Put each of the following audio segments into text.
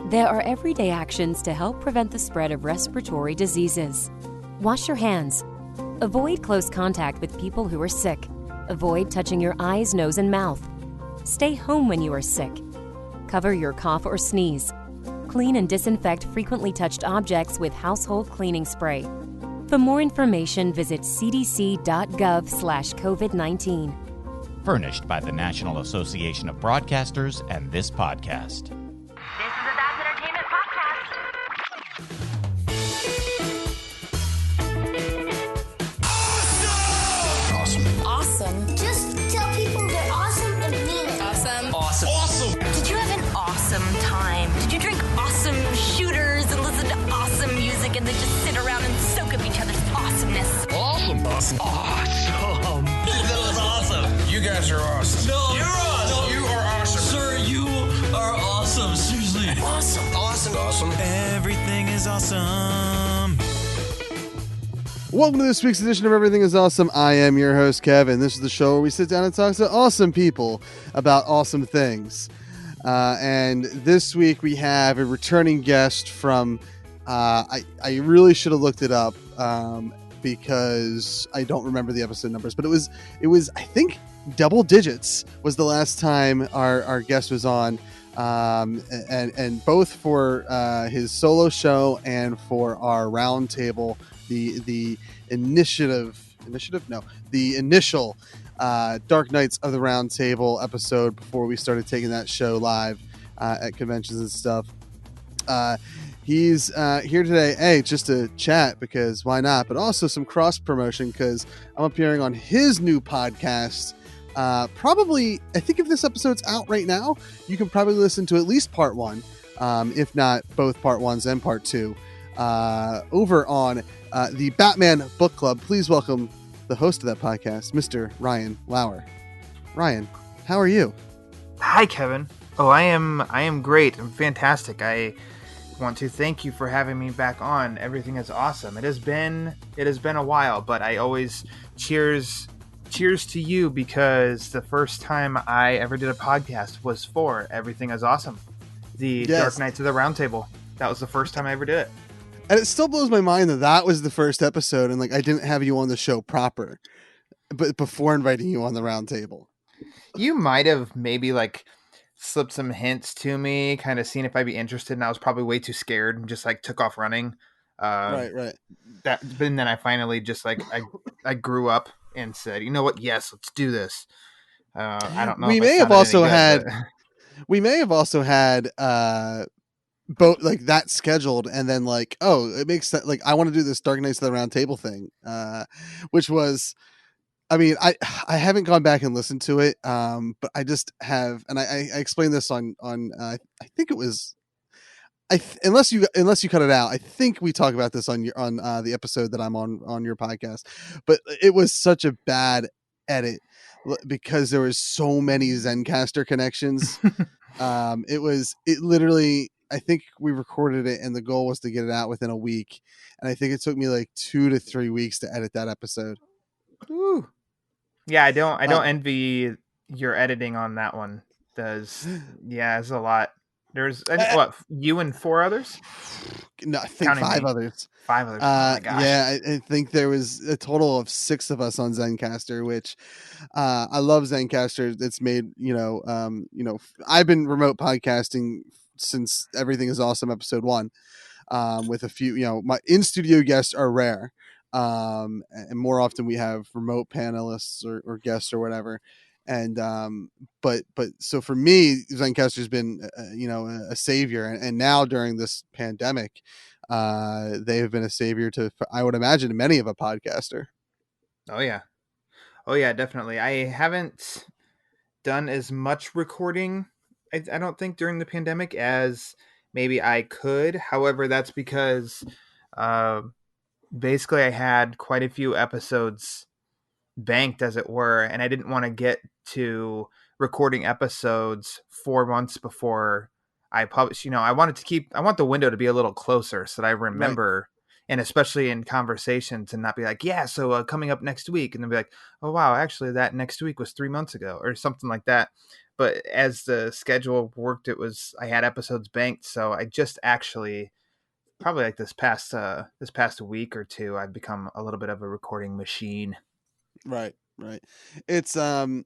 There are everyday actions to help prevent the spread of respiratory diseases. Wash your hands. Avoid close contact with people who are sick. Avoid touching your eyes, nose, and mouth. Stay home when you are sick. Cover your cough or sneeze. Clean and disinfect frequently touched objects with household cleaning spray. For more information, visit cdc.gov/COVID-19. Furnished by the National Association of Broadcasters and this podcast. This is a That's Entertainment podcast. Awesome. Just tell people they're awesome and mean it. Awesome. Did you have an awesome time? Did you drink awesome shooters and listen to awesome music and then just sit around and soak up each other's awesomeness? Awesome. That was awesome. You guys are awesome. No, You're awesome. no. You are awesome. Sir, you are awesome. Seriously. Awesome. Everything is awesome. Welcome to this week's edition of Everything is Awesome. I am your host, Kevin. This is the show where we sit down and talk to awesome people about awesome things. And this week we have a returning guest from, I really should have looked it up because I don't remember the episode numbers, but it was I think double digits was the last time our guest was on. And both for his solo show and for our roundtable, the initial Dark Knights of the Round Table episode before we started taking that show live at conventions and stuff. He's here today, just to chat because why not, but also some cross promotion because I'm appearing on his new podcast. Probably, I think if this episode's out right now, you can probably listen to at least part one, if not both part ones and part two, over on the Batman Book Club. Please welcome the host of that podcast, Mr. Ryan Lauer. Ryan, how are you? Hi, Kevin. Oh, I am great. I'm fantastic. I want to thank you for having me back on. Everything is awesome. It has been a while, but I always cheers to you because the first time I ever did a podcast was for Everything is Awesome, the Dark Knights of the Round Table. That was the first time I ever did it. And it still blows my mind that was the first episode and I didn't have you on the show proper, but before inviting you on the round table. You might have maybe slipped some hints to me, kind of seeing if I'd be interested, and I was probably way too scared and just took off running. Right. But then I finally just I grew up and said, you know what? Yes, let's do this. I don't know. We may have also had both that scheduled, and then it makes sense. I want to do this Dark Knights of the Round Table thing, which was, I mean, I haven't gone back and listened to it, but I just have, and I explained this on I think it was, unless you cut it out, I think we talk about this on the episode that I'm on your podcast, but it was such a bad edit because there was so many Zencastr connections. It literally, I think we recorded it and the goal was to get it out within a week. And I think it took me 2 to 3 weeks to edit that episode. Woo. Yeah, I don't envy your editing on that one. It's a lot. There's you and 4 others? No, I think 5 others. 5 others. Oh my gosh. Yeah, I think there was a total of 6 of us on Zencastr, which I love Zencastr. It's made, I've been remote podcasting since Everything is Awesome episode 1, with a few, my in-studio guests are rare. And more often we have remote panelists or guests or whatever. And, but so for me, Zencastr has been, a savior. And now during this pandemic, they have been a savior to, I would imagine, many of a podcaster. Oh yeah, definitely. I haven't done as much recording, I don't think, during the pandemic as maybe I could. However, that's because, basically I had quite a few episodes banked, as it were, and I didn't want to get to recording episodes 4 months before I publish. I want the window to be a little closer so that I remember, right. And especially in conversations, and not be so coming up next week, and then be oh wow, actually that next week was 3 months ago or something like that. but as the schedule worked, I had episodes banked, so I just actually probably like this past week or two, I've become a little bit of a recording machine. Right. It's the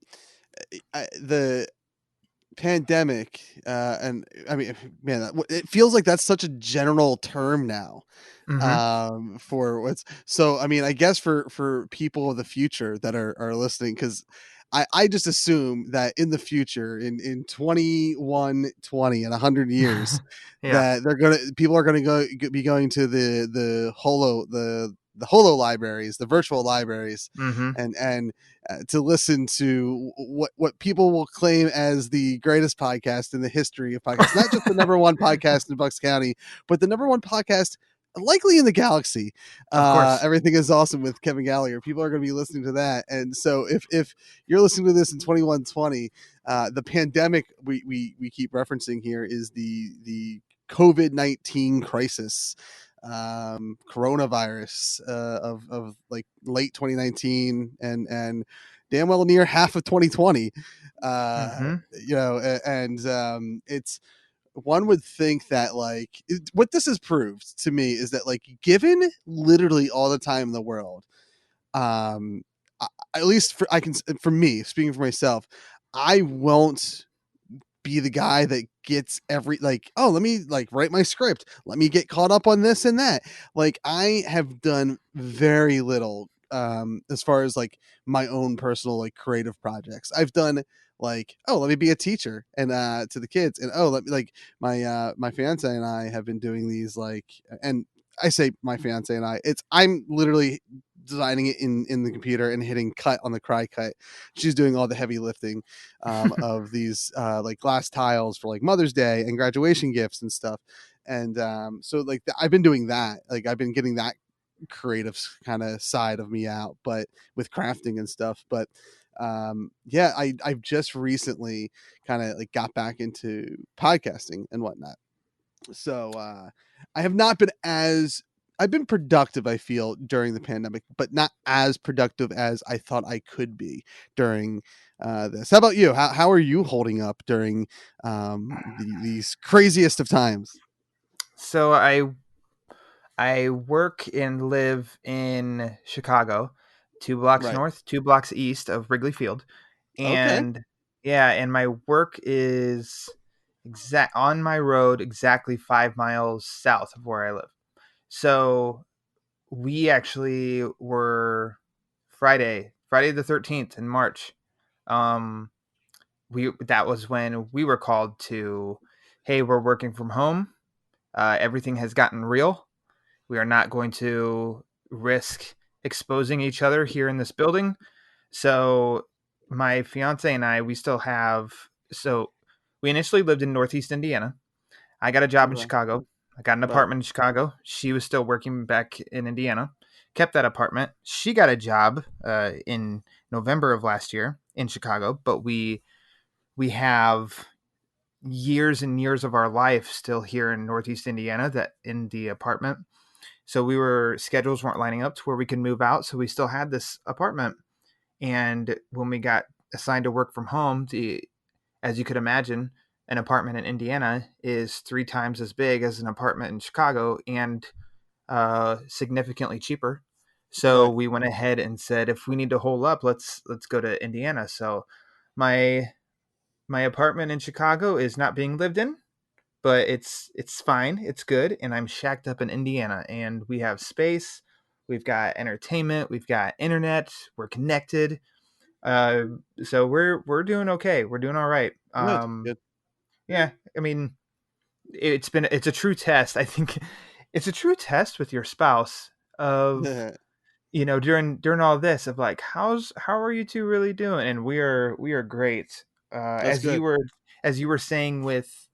pandemic, and I mean, man, it feels like that's such a general term now. Mm-hmm. For what's so, I mean, I guess for people of the future that are listening, because I just assume that in the future, in 2120 and 100 years, Yeah. that people are gonna be going to the holo libraries, the virtual libraries, Mm-hmm. and to listen to what people will claim as the greatest podcast in the history of podcasts, not just the number one podcast in Bucks County, but the number one podcast likely in the galaxy. Of course. Everything is awesome with Kevin Gallagher. People are going to be listening to that, and so if you're listening to this in 2120, the pandemic we keep referencing here is the COVID-19 crisis, coronavirus, of like late 2019 and damn well near half of 2020. Mm-hmm. And it's, one would think that what this has proved to me is that, like, given literally all the time in the world, um at least for me, speaking for myself, I won't be the guy that gets oh, let me write my script, let me get caught up on this and that. Like, I have done very little as far as like my own personal like creative projects. I've done like, oh, let me be a teacher and to the kids, and oh, let me like my fiance and I have been doing these, like, and I say my fiance and I'm literally designing it in the computer and hitting cut on the cry cut. She's doing all the heavy lifting of these like glass tiles for like Mother's Day and graduation gifts and stuff. And so like I've been doing that. Like, I've been getting that creative kind of side of me out, but with crafting and stuff. But yeah, I've just recently kind of like got back into podcasting and whatnot. So I have not been as I've been productive, I feel, during the pandemic, but not as productive as I thought I could be during this. How about you? How are you holding up during these craziest of times? So I work and live in Chicago, 2 blocks Right. north, 2 blocks east of Wrigley Field. Okay. And yeah, and my work is on my road exactly 5 miles south of where I live. So we actually were Friday the 13th in March. Um, that was when we were called to, hey, we're working from home. Everything has gotten real. We are not going to risk exposing each other here in this building. So my fiance and I, we initially lived in Northeast Indiana. I got a job in Okay. Chicago. I got an Right. apartment in Chicago. She was still working back in Indiana. Kept that apartment. She got a job in November of last year in Chicago, but we have years and years of our life still here in Northeast Indiana, that in the apartment. So schedules weren't lining up to where we could move out. So we still had this apartment. And when we got assigned to work from home, as you could imagine, an apartment in Indiana is 3 times as big as an apartment in Chicago, and significantly cheaper. So Right. we went ahead and said, if we need to hole up, let's go to Indiana. So my apartment in Chicago is not being lived in, but it's fine, it's good, and I'm shacked up in Indiana, and we have space, we've got entertainment, we've got internet, we're connected. So we're doing okay, we're doing all right. Good. Good. Yeah, I mean, it's a true test. I think it's a true test with your spouse of, during all this, of like, how are you two really doing? And we are great. That's good. As you were saying with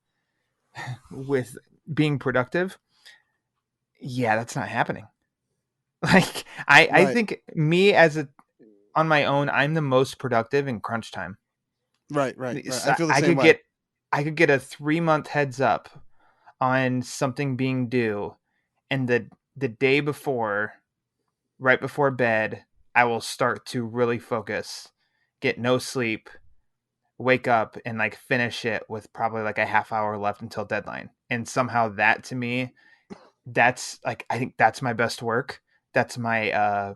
being productive, yeah, that's not happening. Like, I Right. think on my own, I'm the most productive in crunch time. Right. I So feel the same way. I could get a 3-month heads up on something being due, and the day before, right before bed, I will start to really focus, get no sleep, wake up and like finish it with probably like a half hour left until deadline. And somehow that to me, that's like, I think that's my best work. That's my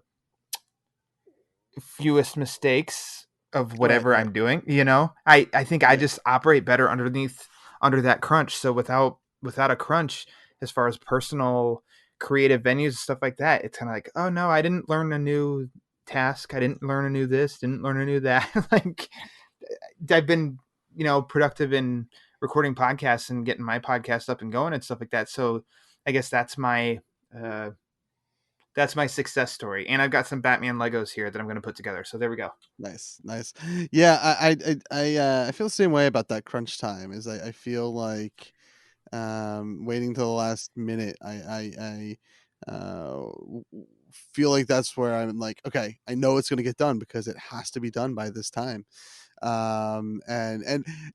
fewest mistakes of Right, whatever right. I'm doing. You know, I think I Yeah. just operate better under that crunch. So without a crunch, as far as personal creative venues, stuff like that, it's kind of like, oh no, I didn't learn a new task. I didn't learn a new this, didn't learn a new that. Like I've been, productive in recording podcasts and getting my podcast up and going and stuff like that. So I guess uh, that's my success story. And I've got some Batman Legos here that I'm going to put together. So there we go. Nice. Yeah, I feel the same way about that crunch time. Is I feel like waiting till the last minute. Feel like that's where I'm like, okay, I know it's going to get done because it has to be done by this time. And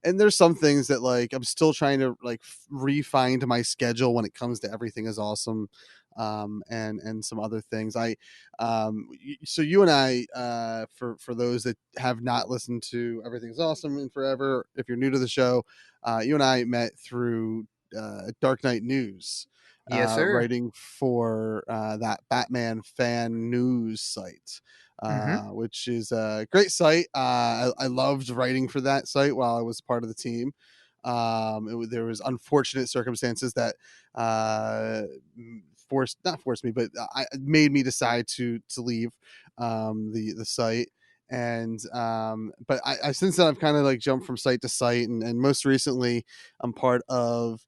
there's some things that like I'm still trying to like refine to my schedule when it comes to Everything Is Awesome, and some other things. So you and I, for those that have not listened to Everything's Awesome in forever, if you're new to the show, you and I met through Dark Knight News, Yes, sir. writing for that Batman fan news site, Mm-hmm. which is a great site. I loved writing for that site while I was part of the team. There was unfortunate circumstances that not forced me, but made me decide to leave the site. And but I since then I've kind of like jumped from site to site, and most recently I'm part of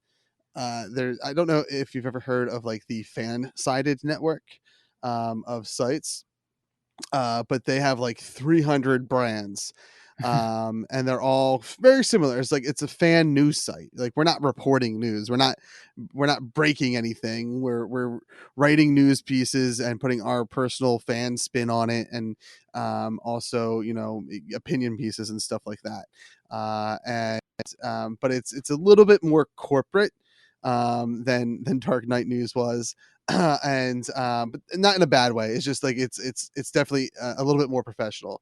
I don't know if you've ever heard of like the Fan Sided network of sites, but they have like 300 brands, and they're all very similar. It's a fan news site. Like we're not reporting news, we're not breaking anything. We're writing news pieces and putting our personal fan spin on it, and also opinion pieces and stuff like that. And But it's a little bit more corporate than Dark Knight News was. And but not in a bad way. It's just like it's definitely a little bit more professional,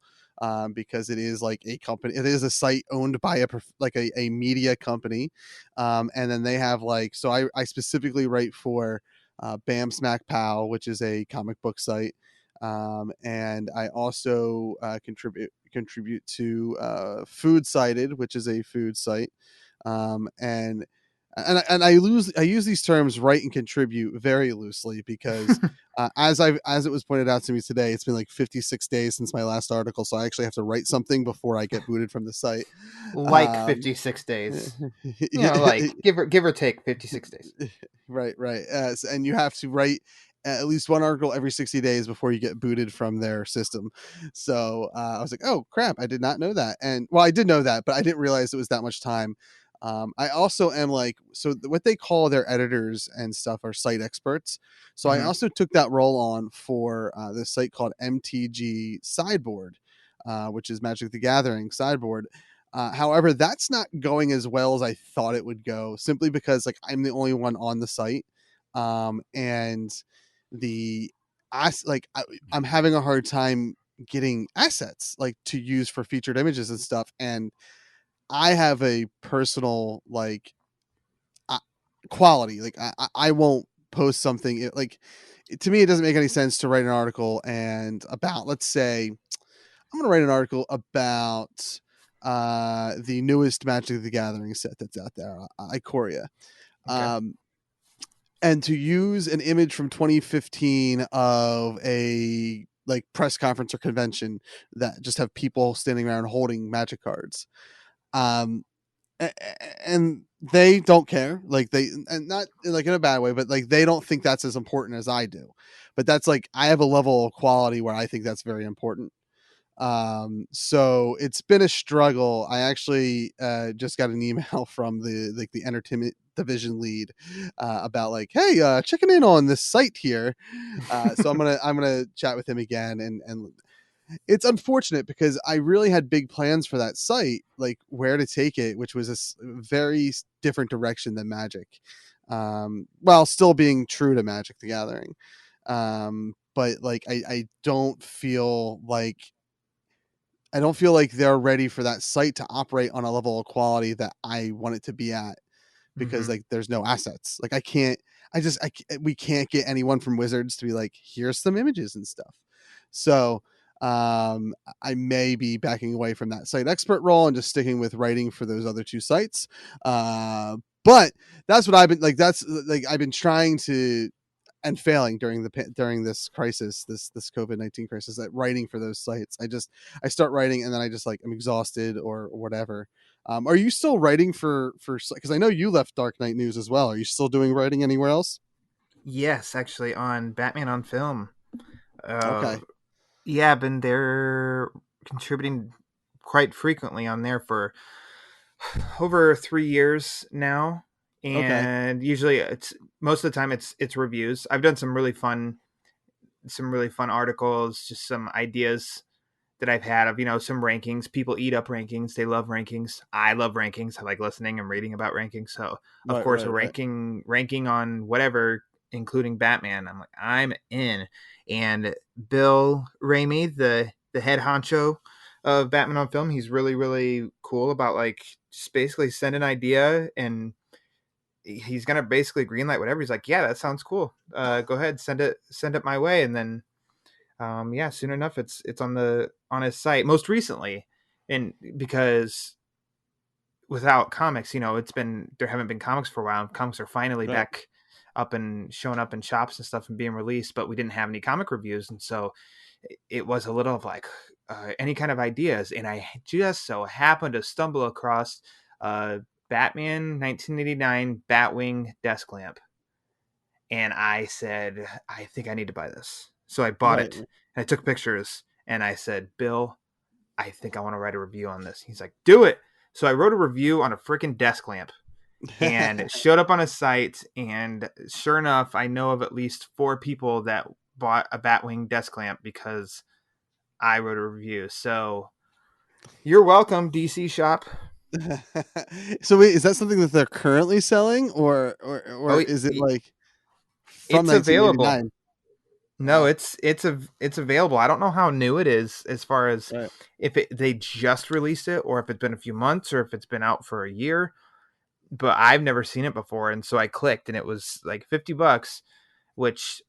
because it is like a company. It is a site owned by a media company, and then they have like, so I specifically write for Bam Smack Pow, which is a comic book site, and I also contribute to Food Sided, which is a food site, and I use these terms "write" and "contribute" very loosely because as it was pointed out to me today, it's been like 56 days since my last article, so I actually have to write something before I get booted from the site. Like Um, 56 days. Like give or take 56 days. right. And you have to write at least one article every 60 days before you get booted from their system. So I was like, oh crap, I did not know that. And well, I did know that, but I didn't realize it was that much time. I also am like, so what they call their editors and stuff are site experts. So I Mm-hmm. also took that role on for this site called MTG Sideboard, which is Magic the Gathering Sideboard. However, that's not going as well as I thought it would go, simply because like I'm the only one on the site, and the I'm having a hard time getting assets like to use for featured images and stuff, and I have a personal like uh, quality. Like I won't post something to me it doesn't make any sense to write an article and about, let's say I'm going to write an article about the newest Magic the Gathering set that's out there, Ikoria. Okay. Um, and to use an image from 2015 of a like press conference or convention that just have people standing around holding Magic cards. Um, and they don't care, like they, and not like in a bad way, but like they don't think that's as important as I do. But that's like I have a level of quality where I think that's very important. So it's been a struggle. I actually just got an email from the entertainment division lead about like, hey, checking in on this site here. So I'm gonna chat with him again, and it's unfortunate because I really had big plans for that site, like where to take it, which was a very different direction than Magic, while still being true to Magic the Gathering. But like I don't feel like I don't feel like they're ready for that site to operate on a level of quality that I want it to be at, because Mhm. like there's no assets. Like we can't get anyone from Wizards to be like, here's some images and stuff. So I may be backing away from that site expert role and just sticking with writing for those other two sites. But that's what I've been like. That's like I've been trying to and failing during this crisis, this COVID-19 crisis, at writing for those sites. I start writing and then I just like I'm exhausted or whatever. Are you still writing for because I know you left Dark Knight News as well. Are you still doing writing anywhere else? Yes, actually, on Batman on Film. Uh, Okay. yeah, I've been there contributing quite frequently on there for over 3 years now, Okay. and usually it's most of the time it's reviews. I've done some really fun articles, just some ideas that I've had of some rankings. People eat up rankings. They love rankings. I love rankings. I like listening and reading about rankings. So of Right, course right, a right. ranking on whatever, including Batman. I'm like, I'm in. And Bill Ramey, the head honcho of Batman on Film, he's really, really cool about like just basically send an idea and he's gonna basically greenlight whatever. He's like, yeah, that sounds cool. Go ahead, send it my way. And then yeah, soon enough it's on his site most recently. And because without comics, it's been there haven't been comics for a while. Comics are finally Right. back up and showing up in shops and stuff and being released, but we didn't have any comic reviews, and so it was a little of like any kind of ideas. And I just so happened to stumble across Batman 1989 Batwing desk lamp, and I said, I think I need to buy this. So I bought Right. it and I took pictures and I said, Bill, I think I want to write a review on this. He's like, do it. So I wrote a review on a freaking desk lamp and it showed up on his site. And sure enough, I know of at least 4 people that bought a Batwing desk lamp because I wrote a review. So you're welcome, DC Shop. So wait, is that something that they're currently selling, or Oh, is it like from it's available. 1989? No, Wow. it's available. I don't know how new it is as far as Right. if they just released it or if it's been a few months or if it's been out for a year. But I've never seen it before, and so I clicked, and it was like $50, which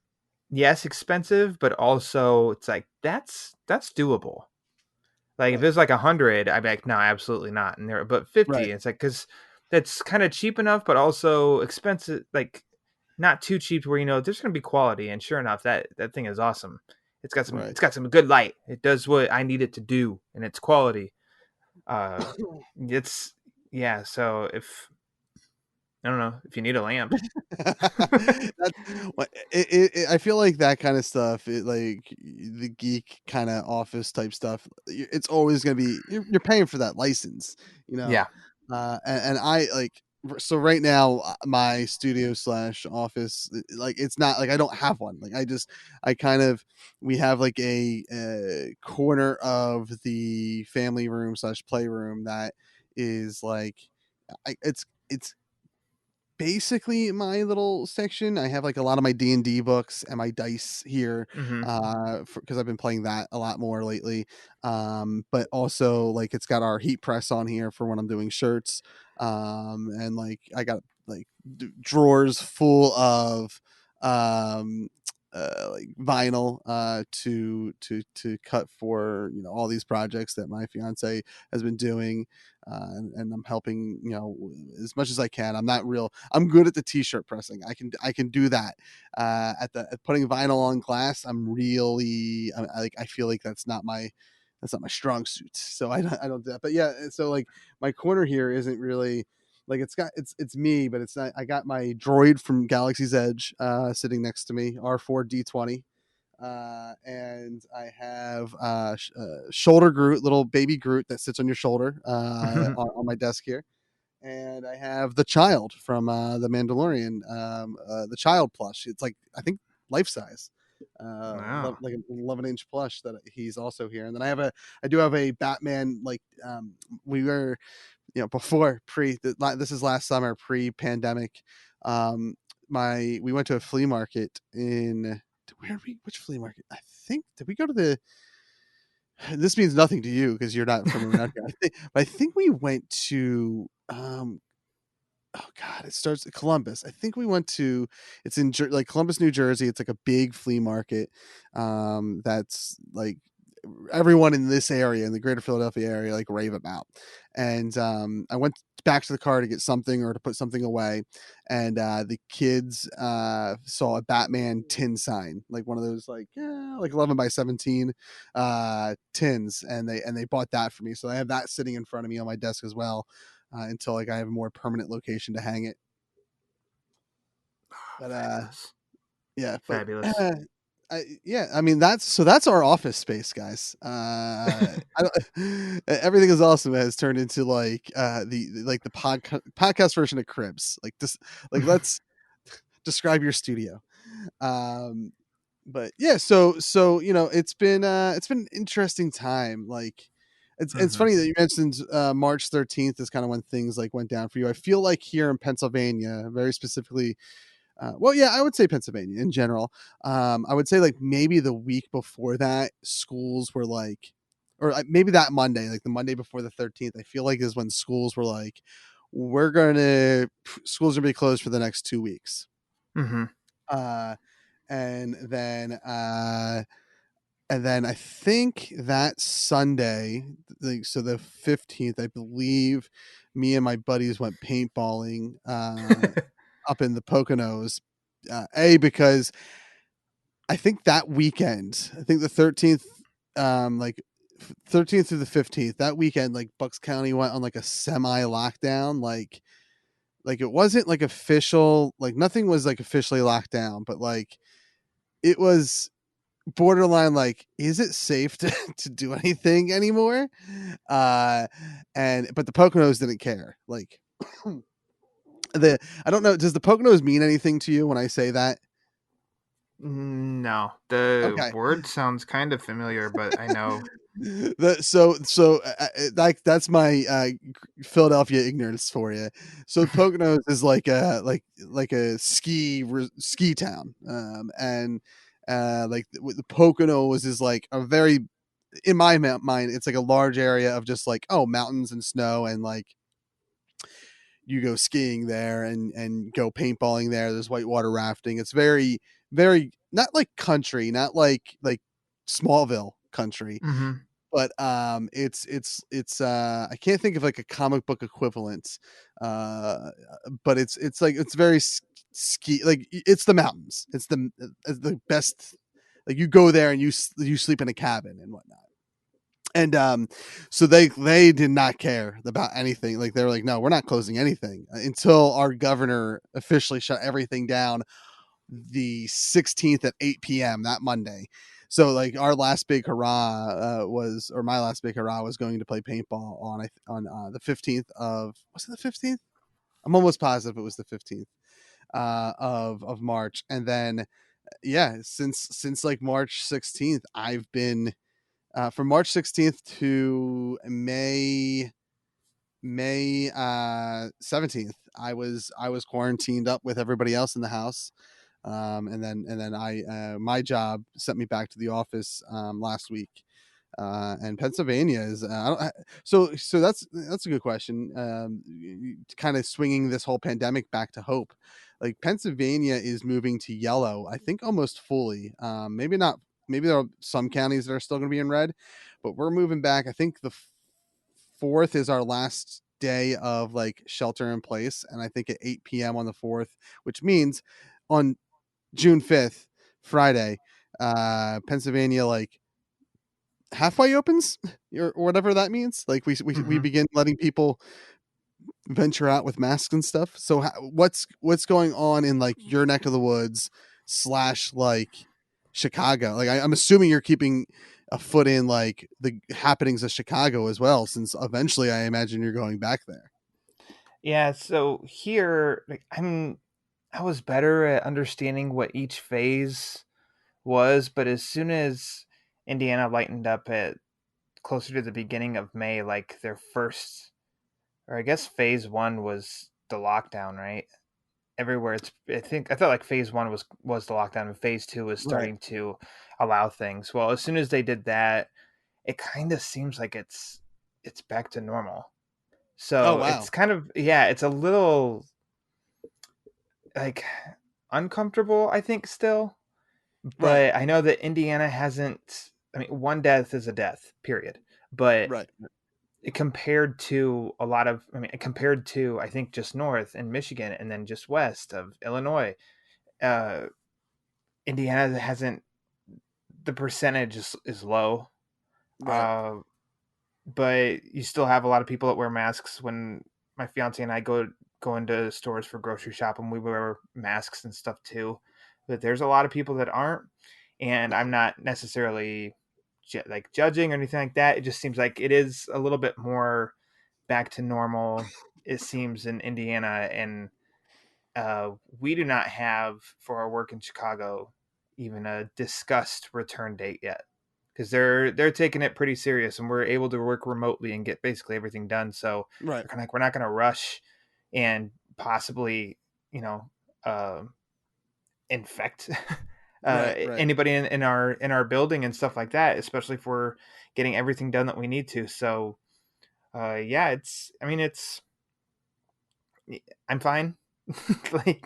yes, expensive, but also it's like that's doable. Like if it Right. was like 100, I'd be like, no, absolutely not. And there, but 50, Right. it's like because that's kind of cheap enough, but also expensive, like not too cheap where there's going to be quality. And sure enough, that thing is awesome. Right. It's got some good light. It does what I need it to do, and it's quality. Uh, it's yeah. So if I don't know if you need a lamp, That's I feel like that kind of stuff, like the geek kind of office type stuff, it's always going to be you're paying for that license, you know. yeah. And I like so right now my studio slash office, like it's not like I don't have one. Like I kind of we have like a corner of the family room slash playroom that is like it's basically my little section. I have like a lot of my D&D books and my dice here, Hmm. because I've been playing that a lot more lately. But also like it's got our heat press on here for when I'm doing shirts. And like I got like drawers full of um like vinyl to cut for all these projects that my fiance has been doing, and I'm helping as much as I can. I'm good at the t-shirt pressing. I can do that. At putting vinyl on glass, I feel like that's not my strong suit. So I don't do that. But yeah, so like my corner here isn't really like it's me, but it's not. I got my droid from Galaxy's Edge sitting next to me, R4D20. And I have shoulder Groot, little baby Groot that sits on your shoulder, on my desk here. And I have the child from the Mandalorian, the child plush. It's like I think life size, Wow. like an 11-inch plush that he's also here. And then I do have a Batman, like we were before this is last summer, pre-pandemic. um we went to a flea market in which flea market? I think, did we go to the this means nothing to you because you're not from around here. I think we went to oh god, it starts at Columbus. I think we went to it's in like Columbus, New Jersey. It's like a big flea market. That's like everyone in this area, in the greater Philadelphia area, like rave about. And I went back to the car to get something or to put something away, and the kids saw a Batman tin sign, like one of those like 11 by 17 tins, and they bought that for me. So I have that sitting in front of me on my desk as well, until like I have a more permanent location to hang it. But yeah, but Fabulous. I mean that's our office space, guys. Everything is awesome has turned into like the podcast version of Cribs. Like this, like let's describe your studio. But yeah, so it's been an interesting time. Like it's funny that you mentioned March 13th is kind of when things like went down for you. I feel like here in Pennsylvania, very specifically, well, yeah, I would say Pennsylvania in general. I would say like maybe the week before that, schools were like, or maybe that Monday, like the Monday before the 13th, I feel like is when schools were like, schools are gonna be closed for the next 2 weeks. Mm-hmm. And then I think that Sunday, like so the 15th, I believe, me and my buddies went paintballing. Up in the Poconos, because I think that weekend, I think the 13th, like 13th through the 15th, that weekend, like Bucks County went on like a semi lockdown, like it wasn't like official, like nothing was like officially locked down, but like it was borderline like, is it safe to do anything anymore? But the Poconos didn't care. Like I don't know. Does the Poconos mean anything to you when I say that? No, the Okay. word sounds kind of familiar, but I know. That's my Philadelphia ignorance for you. So Poconos is like a ski town, and like the Poconos is like a very, in my mind, it's like a large area of just like mountains and snow, and like you go skiing there and go paintballing there. There's whitewater rafting. It's very, very not like country, not like Smallville country, Mm-hmm. but it's I can't think of like a comic book equivalent, but it's like it's very ski, like it's the mountains. It's the best. Like you go there and you sleep in a cabin and whatnot. And so they did not care about anything. Like they were like, no, we're not closing anything until our governor officially shut everything down the 16th at 8 p.m. that Monday. So like our last big hurrah my last big hurrah was going to play paintball on the 15th of, was it the 15th? I'm almost positive it was the 15th of March. And then yeah, since like March 16th, I've been from March 16th to May 17th, I was quarantined up with everybody else in the house. And then I my job sent me back to the office last week. And Pennsylvania is so that's a good question. Kind of swinging this whole pandemic back to hope. Like Pennsylvania is moving to yellow, I think almost fully. Maybe not. Maybe there are some counties that are still going to be in red, but we're moving back. I think the 4th is our last day of like shelter in place, and I think at 8 p.m. on the 4th, which means on June 5th, Friday, Pennsylvania like halfway opens or whatever that means. Like we begin letting people venture out with masks and stuff. So what's going on in like your neck of the woods / like Chicago? Like I'm assuming you're keeping a foot in like the happenings of Chicago as well, since eventually I imagine you're going back there. Yeah, so here, like, I was better at understanding what each phase was, but as soon as Indiana lightened up at closer to the beginning of May, like their first, or I guess phase 1 was the lockdown, right? Everywhere I thought like phase 1 was the lockdown, and phase 2 was starting to allow things. Well, as soon as they did that, it kind of seems like it's back to normal. Oh So wow. it's kind of, yeah, it's a little like uncomfortable, I think, still. Right. But I know that Indiana hasn't. I mean, one death is a death, period. But Right. compared to a lot of, I mean, compared to, I think, just north in Michigan and then just west of Illinois, uh, Indiana hasn't. The percentage is low, Right. uh, but you still have a lot of people that wear masks. When my fiance and I go into stores for grocery shopping, we wear masks and stuff too. But there's a lot of people that aren't, and I'm not necessarily like judging or anything like that. It just seems like it is a little bit more back to normal. It seems in Indiana, and we do not have for our work in Chicago even a discussed return date yet, because they're taking it pretty serious, and we're able to work remotely and get basically everything done. So Right. they're kind of like, we're not going to rush and possibly, you know, uh, infect Right. Right. anybody in our building and stuff like that, especially if we're getting everything done that we need to. So yeah, it's, I mean, it's, I'm fine. Like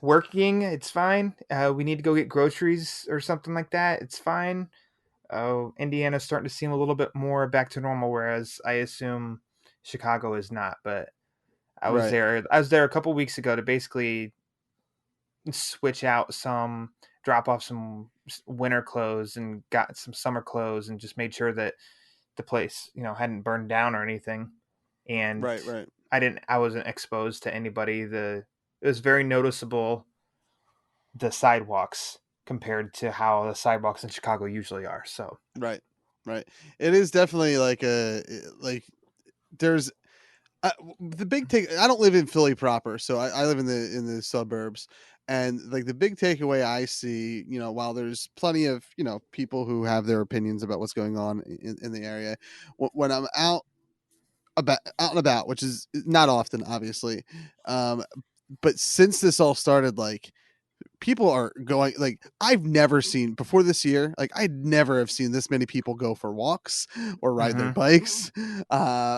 working, it's fine. We need to go get groceries or something like that, it's fine. Indiana's starting to seem a little bit more back to normal, whereas I assume Chicago is not. But Right. I was there a couple weeks ago to basically switch out some, drop off some winter clothes and got some summer clothes, and just made sure that the place, you know, hadn't burned down or anything. And Right. Right. I wasn't exposed to anybody. It was very noticeable, the sidewalks, compared to how the sidewalks in Chicago usually are. So Right. Right. It is definitely like like there's the big take. I don't live in Philly proper, so I live in the suburbs, and like the big takeaway I see, you know, while there's plenty of, you know, people who have their opinions about what's going on in the area, when I'm out and about, which is not often, obviously, um, but since this all started, like people are going, like I've never seen before this year, like I'd never have seen this many people go for walks or ride their mhm. bikes,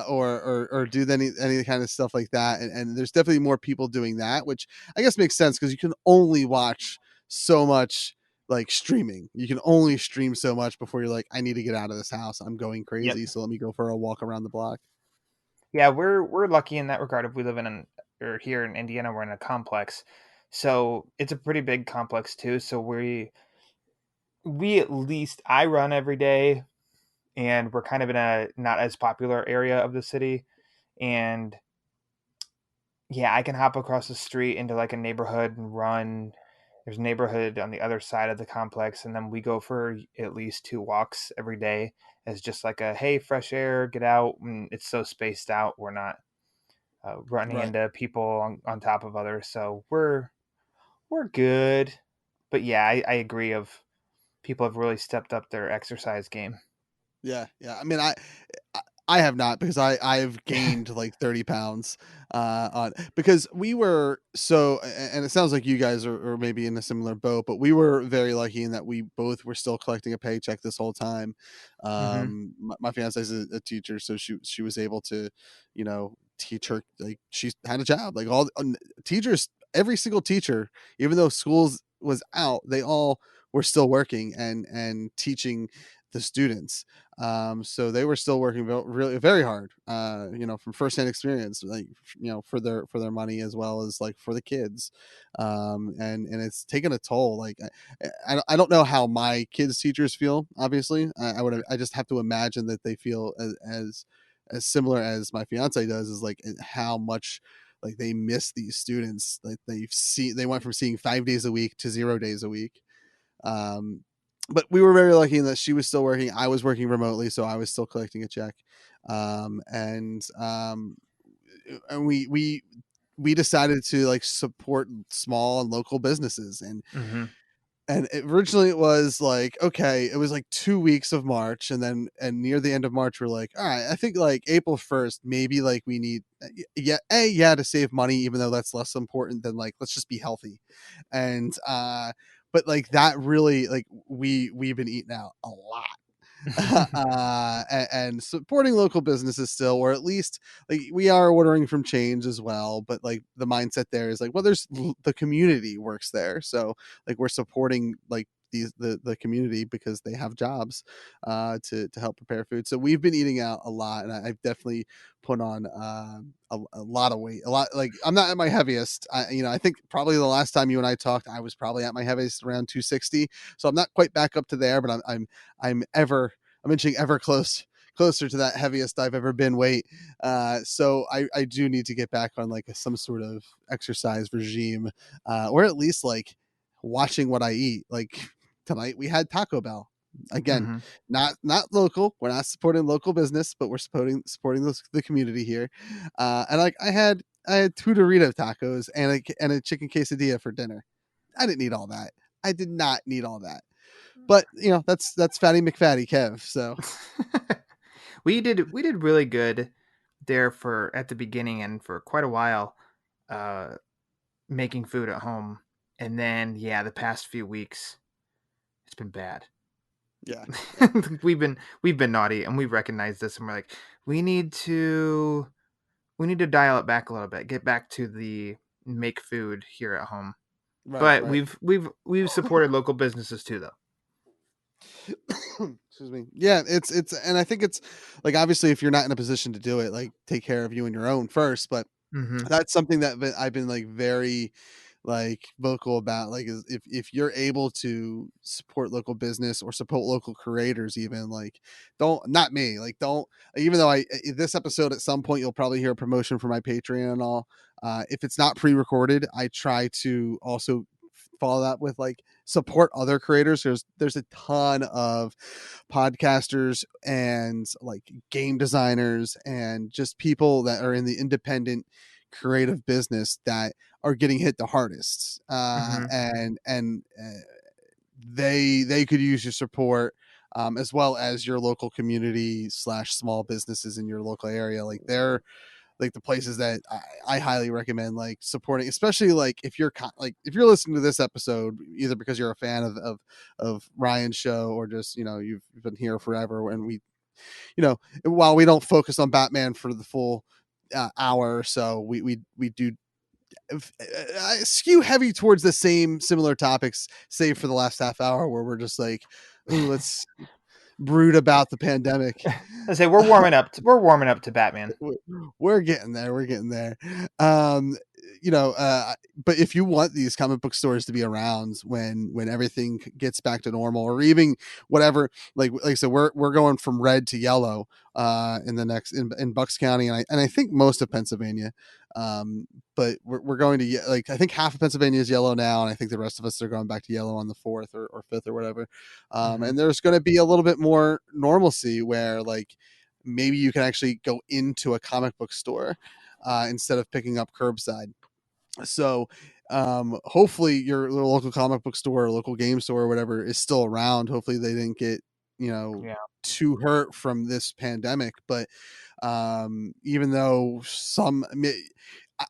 or do any kind of stuff like that, and there's definitely more people doing that, which I guess makes sense because you can only watch so much. Like streaming, you can only stream so much before you're like, I need to get out of this house, I'm going Yep. crazy, so let me go for a walk around the block. Yeah, we're lucky in that regard. If we live in or here in Indiana, we're in a complex, so it's a pretty big complex too. So we at least, I run every day, and we're kind of in a not as popular area of the city, and yeah, I can hop across the street into like a neighborhood and run. There's a neighborhood on the other side of the complex, and then we go for at least 2 walks every day as just like a, hey, fresh air, get out. And it's so spaced out. We're not running Right. into people on top of others. So we're good. But yeah, I agree. Of people have really stepped up their exercise game. Yeah, yeah. I mean, I have not, because I've gained like 30 pounds on, because we were and it sounds like you guys are maybe in a similar boat, but we were very lucky in that we both were still collecting a paycheck this whole time. Hmm. My fiance is a teacher, so she was able to, you know, teach her, like she had a job, like all teachers, every single teacher, even though schools was out, they all were still working and teaching the students, so they were still working really very hard, you know, from firsthand experience, like, you know, for their money as well as like for the kids, and it's taken a toll. Like I don't know how my kids teachers feel, obviously. I just have to imagine that they feel as similar as my fiance does, is like how much like they miss these students. Like they went from seeing 5 days a week to 0 days a week. um but we were very lucky in that she was still working, I was working remotely, so I was still collecting a check. And we decided to like support small and local businesses, Hmm. and originally it was like, okay, it was like 2 weeks of March, and near the end of March we're like, all right, I think like April 1st, maybe like we need, yeah, to save money, even though that's less important than like, let's just be healthy. And but like that really, like we've been eating out a lot. and supporting local businesses still, or at least like we are ordering from chains as well. But like the mindset there is like, well, the community works there, so like we're supporting like the community because they have jobs to help prepare food. So we've been eating out a lot, and I've definitely put on a lot of weight. A lot, like I'm not at my heaviest. I think probably the last time you and I talked, I was probably at my heaviest around 260. So I'm not quite back up to there, but I'm inching ever closer to that heaviest I've ever been weight. So I do need to get back on like some sort of exercise regime, or at least like watching what I eat. Like tonight we had Taco Bell. Again, not local. We're not supporting local business, but we're supporting the community here. And like I had 2 Dorito tacos and a chicken quesadilla for dinner. I didn't need all that. I did not need all that. But that's Fatty McFatty Kev. So we did really good there for at the beginning and for quite a while, making food at home. And then the past few weeks, it's been bad. Yeah. we've been naughty, and we recognize this, and we're like, we need to dial it back a little bit, get back to the make food here at home. Right, but right. we've supported local businesses too, though. Excuse me. Yeah, it's and I think it's like, obviously if you're not in a position to do it, like take care of you and your own first, but that's something that I've been like very like vocal about, like is if you're able to support local business or support local creators, even like don't even though this episode at some point you'll probably hear a promotion for my Patreon and all, if it's not pre-recorded, I try to also follow that with like support other creators. There's a ton of podcasters and like game designers and just people that are in the independent creative business that are getting hit the hardest, and they could use your support, as well as your local community / small businesses in your local area. Like they're like the places that I highly recommend like supporting, especially like if you're listening to this episode either because you're a fan of Ryan's show, or just you've been here forever, and we while we don't focus on Batman for the full hour or so, we do skew heavy towards the similar topics, save for the last half hour where we're just like, let's brood about the pandemic. I say we're warming up to Batman. We're getting there. But if you want these comic book stores to be around when everything gets back to normal, or even whatever, like I said, we're going from red to yellow in Bucks County, and I think most of Pennsylvania, but we're going to, like, I think half of Pennsylvania is yellow now, and I think the rest of us are going back to yellow on the 4th or 5th or whatever. And there's going to be a little bit more normalcy where like maybe you can actually go into a comic book store instead of picking up curbside. So hopefully your local comic book store or local game store or whatever is still around. Hopefully they didn't get too hurt from this pandemic. But even though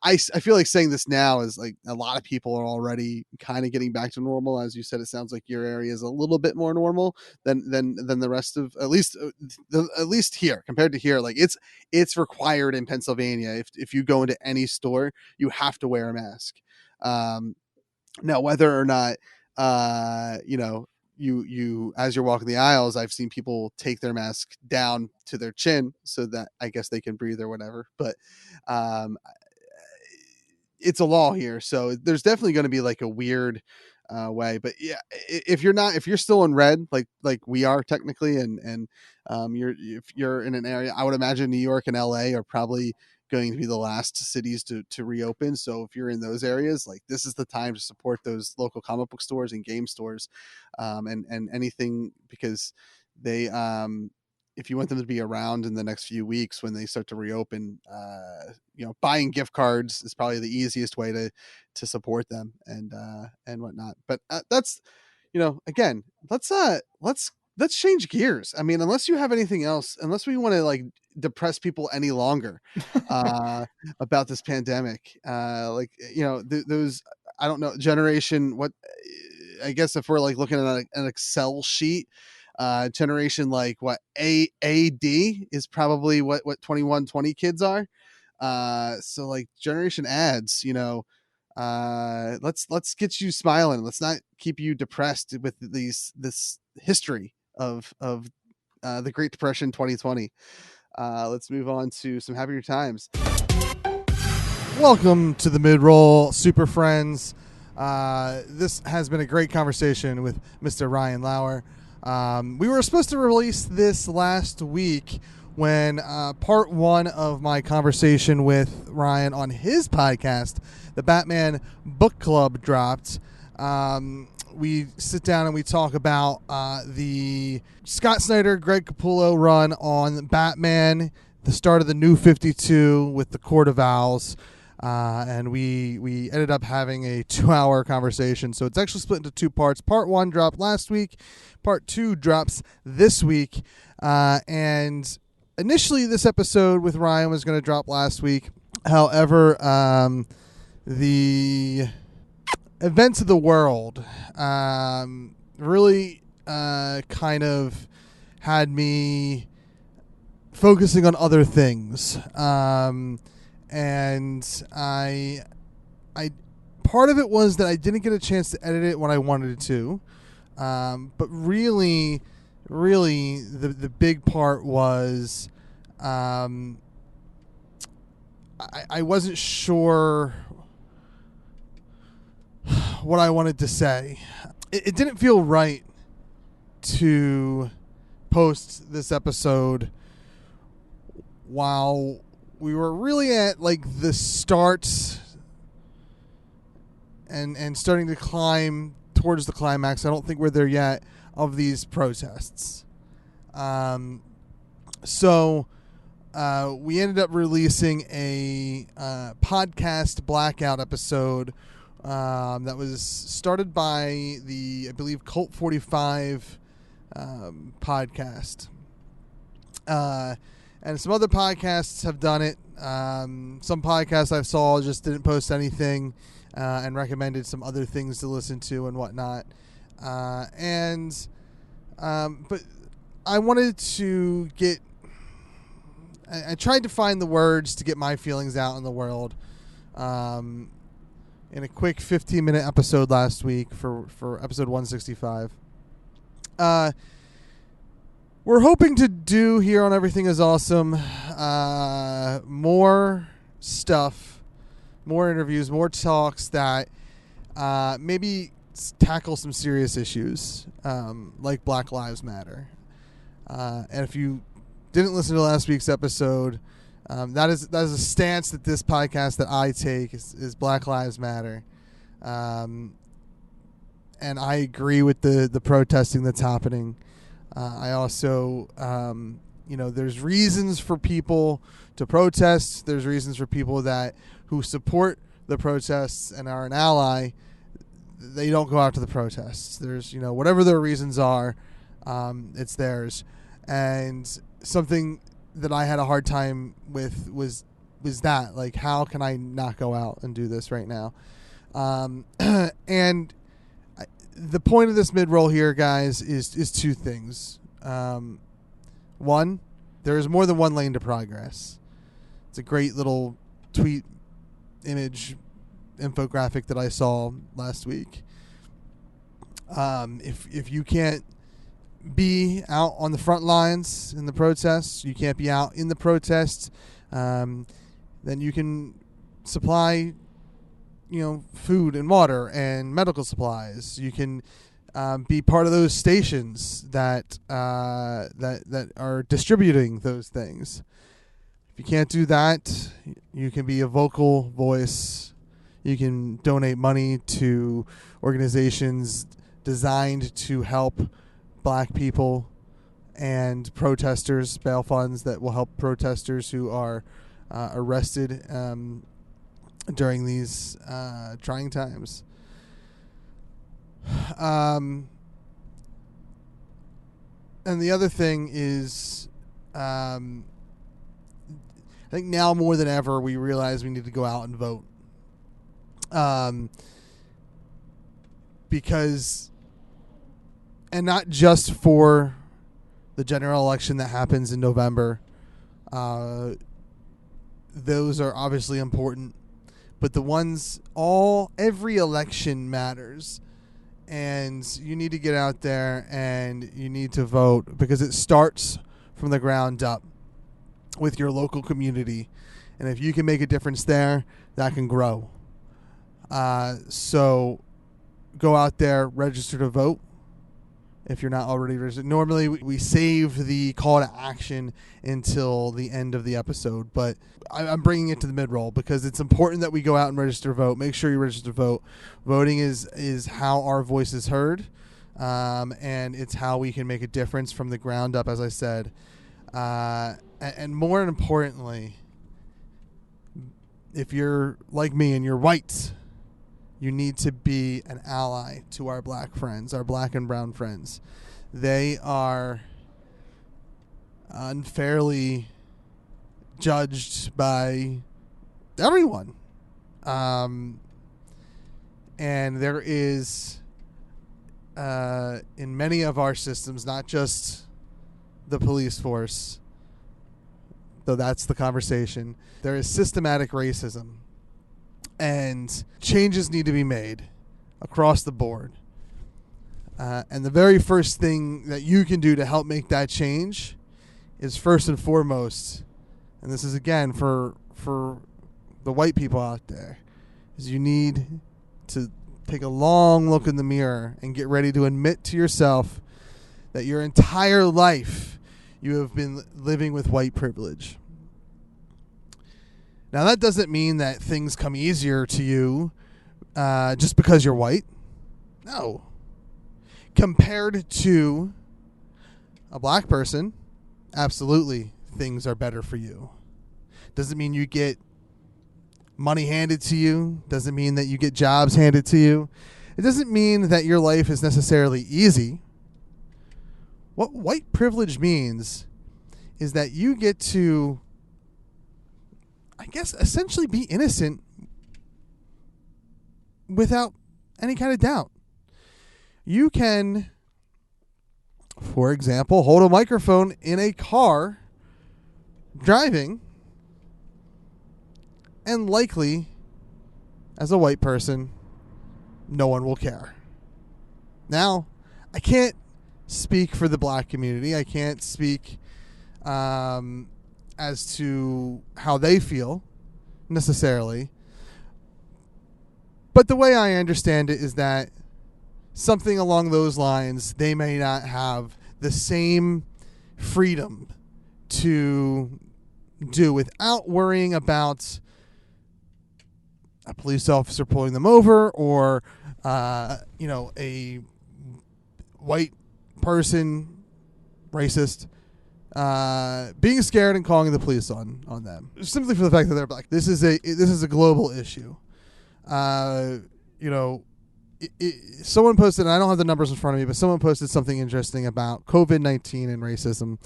I feel like saying this now is like a lot of people are already kind of getting back to normal. As you said, it sounds like your area is a little bit more normal than the rest of, at least here compared to here. Like it's required in Pennsylvania. If you go into any store, you have to wear a mask. Now, whether or not, you as you're walking the aisles, I've seen people take their mask down to their chin so that I guess they can breathe or whatever. But, it's a law here, so there's definitely going to be like a weird way. But yeah, if you're still in red, like we are technically, and if you're in an area, I would imagine New York and LA are probably going to be the last cities to reopen. So if you're in those areas, like this is the time to support those local comic book stores and game stores, and anything, because they if you want them to be around in the next few weeks when they start to reopen, buying gift cards is probably the easiest way to support them and whatnot. But that's, again, let's change gears. I mean, unless you have anything else, unless we want to like depress people any longer about this pandemic, those, I don't know, generation, what, I guess if we're like looking at an Excel sheet, Generation like what AD is probably what 2120 kids are. So like Generation ads, let's get you smiling. Let's not keep you depressed with this history of the Great Depression 2020. Let's move on to some happier times. Welcome to the Mid-Roll Super Friends. This has been a great conversation with Mr. Ryan Lauer. We were supposed to release this last week when part one of my conversation with Ryan on his podcast, the Batman Book Club, dropped. We sit down and we talk about the Scott Snyder, Greg Capullo run on Batman, the start of the New 52 with the Court of Owls. And we ended up having a 2-hour conversation. So it's actually split into 2 parts. Part 1 dropped last week. Part 2 drops this week. And initially this episode with Ryan was going to drop last week. However, the events of the world really kind of had me focusing on other things. And I part of it was that I didn't get a chance to edit it when I wanted it to. But really the big part was I wasn't sure what I wanted to say. It didn't feel right to post this episode while we were really at like the start and starting to climb towards the climax. I don't think we're there yet of these protests. So we ended up releasing a podcast blackout episode that was started by the, I believe, Cult 45 podcast. And some other podcasts have done it. Some podcasts I saw just didn't post anything and recommended some other things to listen to and whatnot. But I wanted to get... I tried to find the words to get my feelings out in the world in a quick 15-minute episode last week for episode 165. We're hoping to do here on Everything is Awesome more stuff, more interviews, more talks that maybe tackle some serious issues like Black Lives Matter. And if you didn't listen to last week's episode, that is a stance that this podcast that I take is Black Lives Matter. And I agree with the protesting that's happening. I also, there's reasons for people to protest. There's reasons for people who support the protests and are an ally. They don't go out to the protests. There's, whatever their reasons are, it's theirs. And something that I had a hard time with was that, like, how can I not go out and do this right now? And the point of this mid-roll here, guys, is 2 things. One, there is more than one lane to progress. It's a great little tweet image infographic that I saw last week. If you can't be out on the front lines in the protests, you can't be out in the protests, then you can supply food and water and medical supplies. You can be part of those stations that are distributing those things. If you can't do that, you can be a vocal voice. You can donate money to organizations designed to help Black people and protesters, bail funds that will help protesters who are arrested during these trying times. And the other thing is, I think now more than ever we realize we need to go out and vote. Because, and not just for the general election that happens in November. Those are obviously important, but every election matters, and you need to get out there and you need to vote, because it starts from the ground up with your local community, and if you can make a difference there, that can grow. So go out there, register to vote if you're not already registered. Normally we save the call to action until the end of the episode, but I'm bringing it to the mid-roll because it's important that we go out and register to vote. Make sure you register to vote. Voting is how our voice is heard, and it's how we can make a difference from the ground up, as I said. And more importantly, if you're like me and you're white, you need to be an ally to our black friends, our black and brown friends. They are unfairly judged by everyone. And there is, in many of our systems, not just the police force, though that's the conversation, there is systematic racism. And changes need to be made across the board. And the very first thing that you can do to help make that change is, first and foremost, and this is again for the white people out there, is you need to take a long look in the mirror and get ready to admit to yourself that your entire life you have been living with white privilege. Now, that doesn't mean that things come easier to you just because you're white. No. Compared to a black person, absolutely, things are better for you. Doesn't mean you get money handed to you. Doesn't mean that you get jobs handed to you. It doesn't mean that your life is necessarily easy. What white privilege means is that you get to, I guess, essentially be innocent without any kind of doubt. You can, for example, hold a microphone in a car driving, and likely, as a white person, no one will care. Now, I can't speak for the black community. I can't speak as to how they feel necessarily. But the way I understand it is that something along those lines, they may not have the same freedom to do without worrying about a police officer pulling them over, or a white person, racist, being scared and calling the police on them simply for the fact that they're black. This is a global issue. Someone posted, and I don't have the numbers in front of me, but someone posted something interesting about COVID-19 and racism,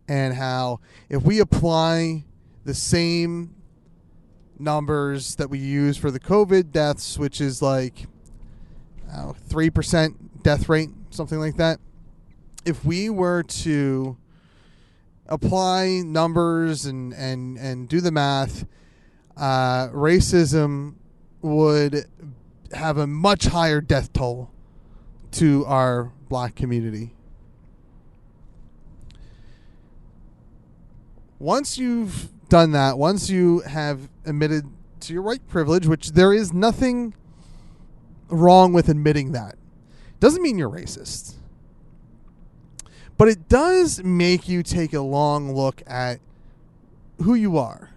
and how if we apply the same numbers that we use for the COVID deaths, which is like 3% death rate, something like that, if we were to apply numbers and do the math, racism would have a much higher death toll to our black community. Once you've done that, once you have admitted to your white privilege, which there is nothing wrong with admitting that, doesn't mean you're racist. But it does make you take a long look at who you are.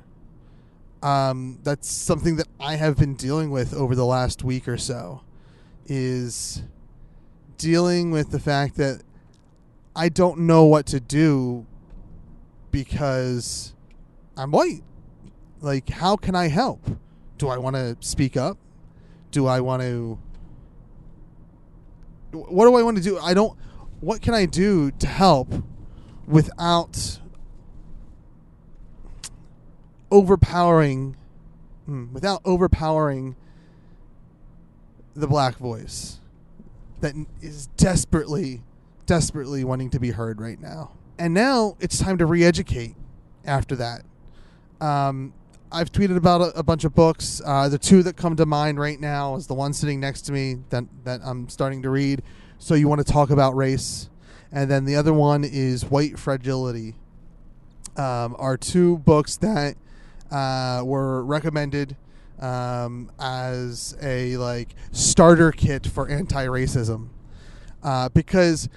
That's something that I have been dealing with over the last week or so, is dealing with the fact that I don't know what to do because I'm white. Like, how can I help? Do I want to speak up? Do I want to... What do I want to do? What can I do to help without overpowering the black voice that is desperately wanting to be heard right now? And now it's time to re-educate after that. I've tweeted about a bunch of books. The two that come to mind right now is the one sitting next to me that I'm starting to read. So You Want to Talk About Race. And then the other one is White Fragility. Are two books that were recommended as a starter kit for anti-racism. Because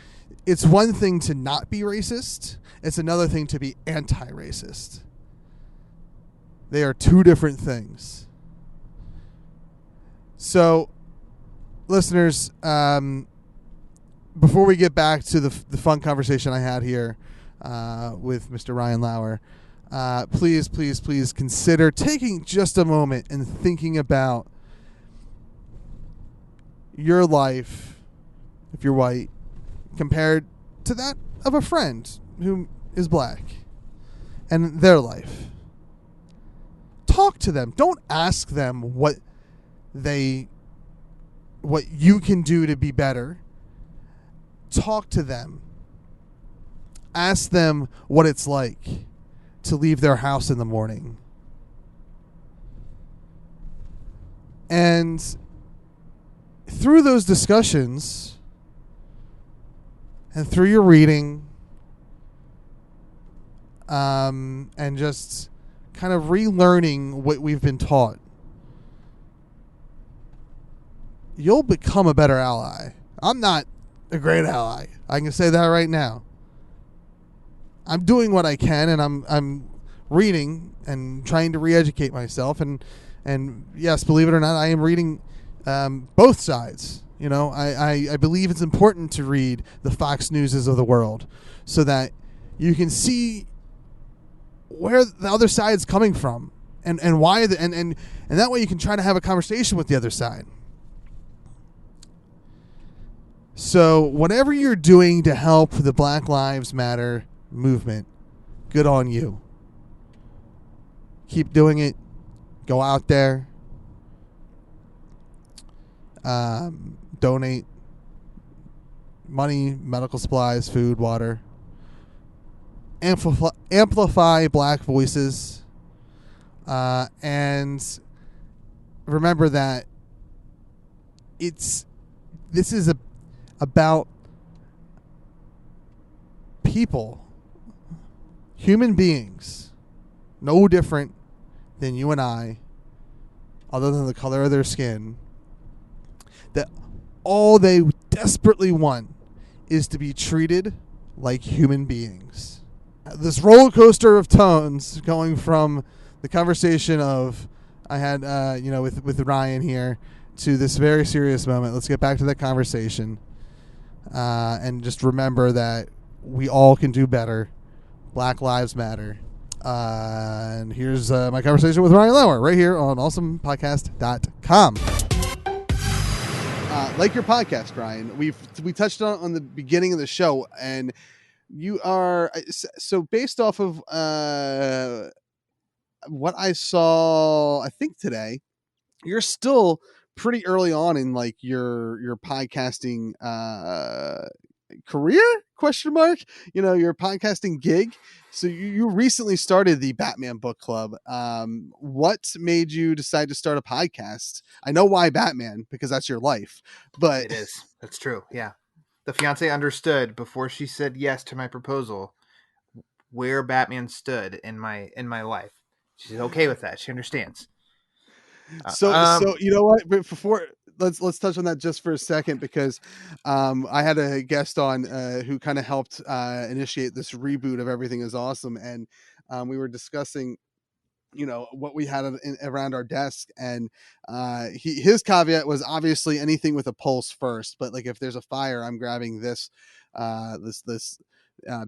it's one thing to not be racist. It's another thing to be anti-racist. They are two different things. So, listeners, before we get back to the fun conversation I had here with Mr. Ryan Lauer, please consider taking just a moment and thinking about your life, if you're white, compared to that of a friend who is black, and their life. Talk to them. Don't ask them what you can do to be better. Talk to them. Ask them what it's like to leave their house in the morning. And through those discussions and through your reading, and just kind of relearning what we've been taught, you'll become a better ally. I'm not a great ally. I can say that right now. I'm doing what I can, and I'm reading and trying to re-educate myself. And yes, believe it or not, I am reading both sides. You know, I believe it's important to read the Fox Newses of the world so that you can see where the other side's coming from and why and that way you can try to have a conversation with the other side. So whatever you're doing to help the Black Lives Matter movement, good on you. Keep doing it. Go out there. Donate money, medical supplies, food, water. Amplify black voices. And remember that this is about people, human beings, no different than you and I, other than the color of their skin, that all they desperately want is to be treated like human beings. This roller coaster of tones going from the conversation of I had with Ryan here to this very serious moment. Let's get back to that conversation. And just remember that we all can do better. Black Lives Matter. And here's my conversation with Ryan Lauer right here on awesomepodcast.com. Like your podcast, Ryan, we touched on the beginning of the show, and you are so based off of what I saw, I think today, you're still pretty early on in like your podcasting career ? Your podcasting gig. So you recently started the Batman Book Club. What made you decide to start a podcast? I know why Batman, because that's your life. But it is. That's true. Yeah. The fiance understood before she said yes to my proposal where Batman stood in my life. She's okay with that. She understands. So you know what? But before let's touch on that just for a second, because I had a guest on who kind of helped initiate this reboot of Everything Is Awesome, and we were discussing what we had around our desk, and his caveat was obviously anything with a pulse first, but like if there's a fire, I'm grabbing this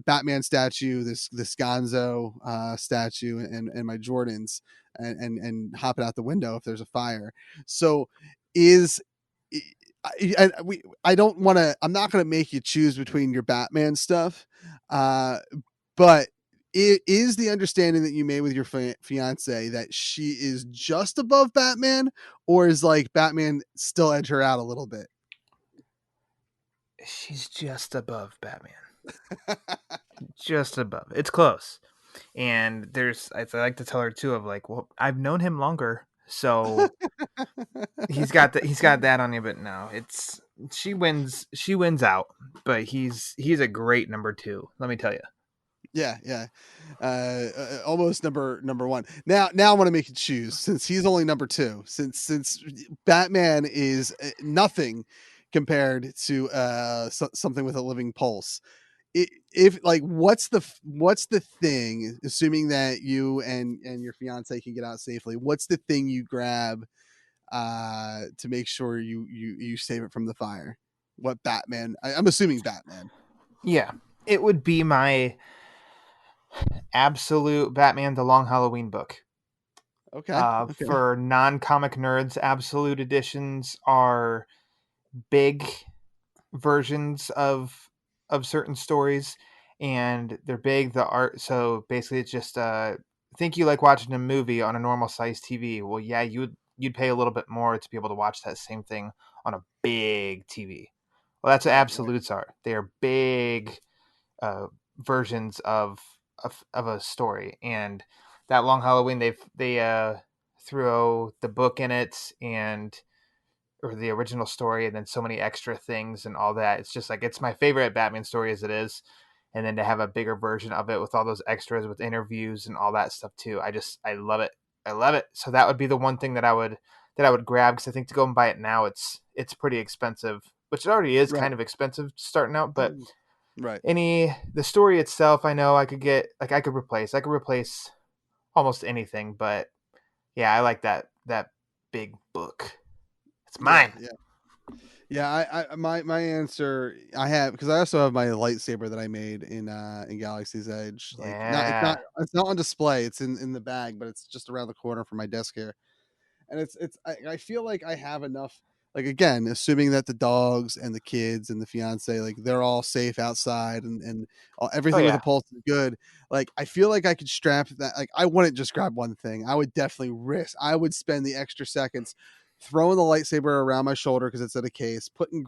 Batman statue, this Gonzo statue, and my Jordans, and hopping out the window if there's a fire. So I'm not going to make you choose between your Batman stuff, but it is the understanding that you made with your fiance that she is just above Batman, or is like Batman still edge her out a little bit? She's just above Batman. just above. It's close. And I like to tell her too of like, well, I've known him longer, so he's got that on you. But no, it's she wins out. But he's a great number 2. Let me tell you. Yeah, yeah. Almost number one. Now I want to make you choose, since he's only number 2. Since Batman is nothing compared to something with a living pulse. If like, what's the thing? Assuming that you and your fiance can get out safely, what's the thing you grab to make sure you save it from the fire? What Batman? I'm assuming Batman. Yeah, it would be my absolute Batman the Long Halloween book. Okay. For non-comic nerds, absolute editions are big versions of certain stories, and they're big. The art, so basically, it's just think you like watching a movie on a normal size TV. Well, yeah, you'd pay a little bit more to be able to watch that same thing on a big TV. Well, that's what absolutes are. They are big versions of a story, and that Long Halloween, they throw the book in it or the original story, and then so many extra things and all that. It's just like, it's my favorite Batman story as it is, and then to have a bigger version of it with all those extras with interviews and all that stuff too. I love it. So that would be the one thing that I would grab, because I think to go and buy it now, it's pretty expensive, which it already is kind of expensive starting out, but right. The story itself, I know I could replace almost anything, but yeah, I like that big book. It's mine. Yeah. My answer, I have, because I also have my lightsaber that I made in Galaxy's Edge. Like, it's not on display. It's in the bag, but it's just around the corner from my desk here. And I feel like I have enough. Like, again, assuming that the dogs and the kids and the fiance, like, they're all safe outside, and everything with a pulse is good. Like, I feel like I could strap that. Like, I wouldn't just grab one thing. I would definitely risk. I would spend the extra seconds throwing the lightsaber around my shoulder because it's in a case, putting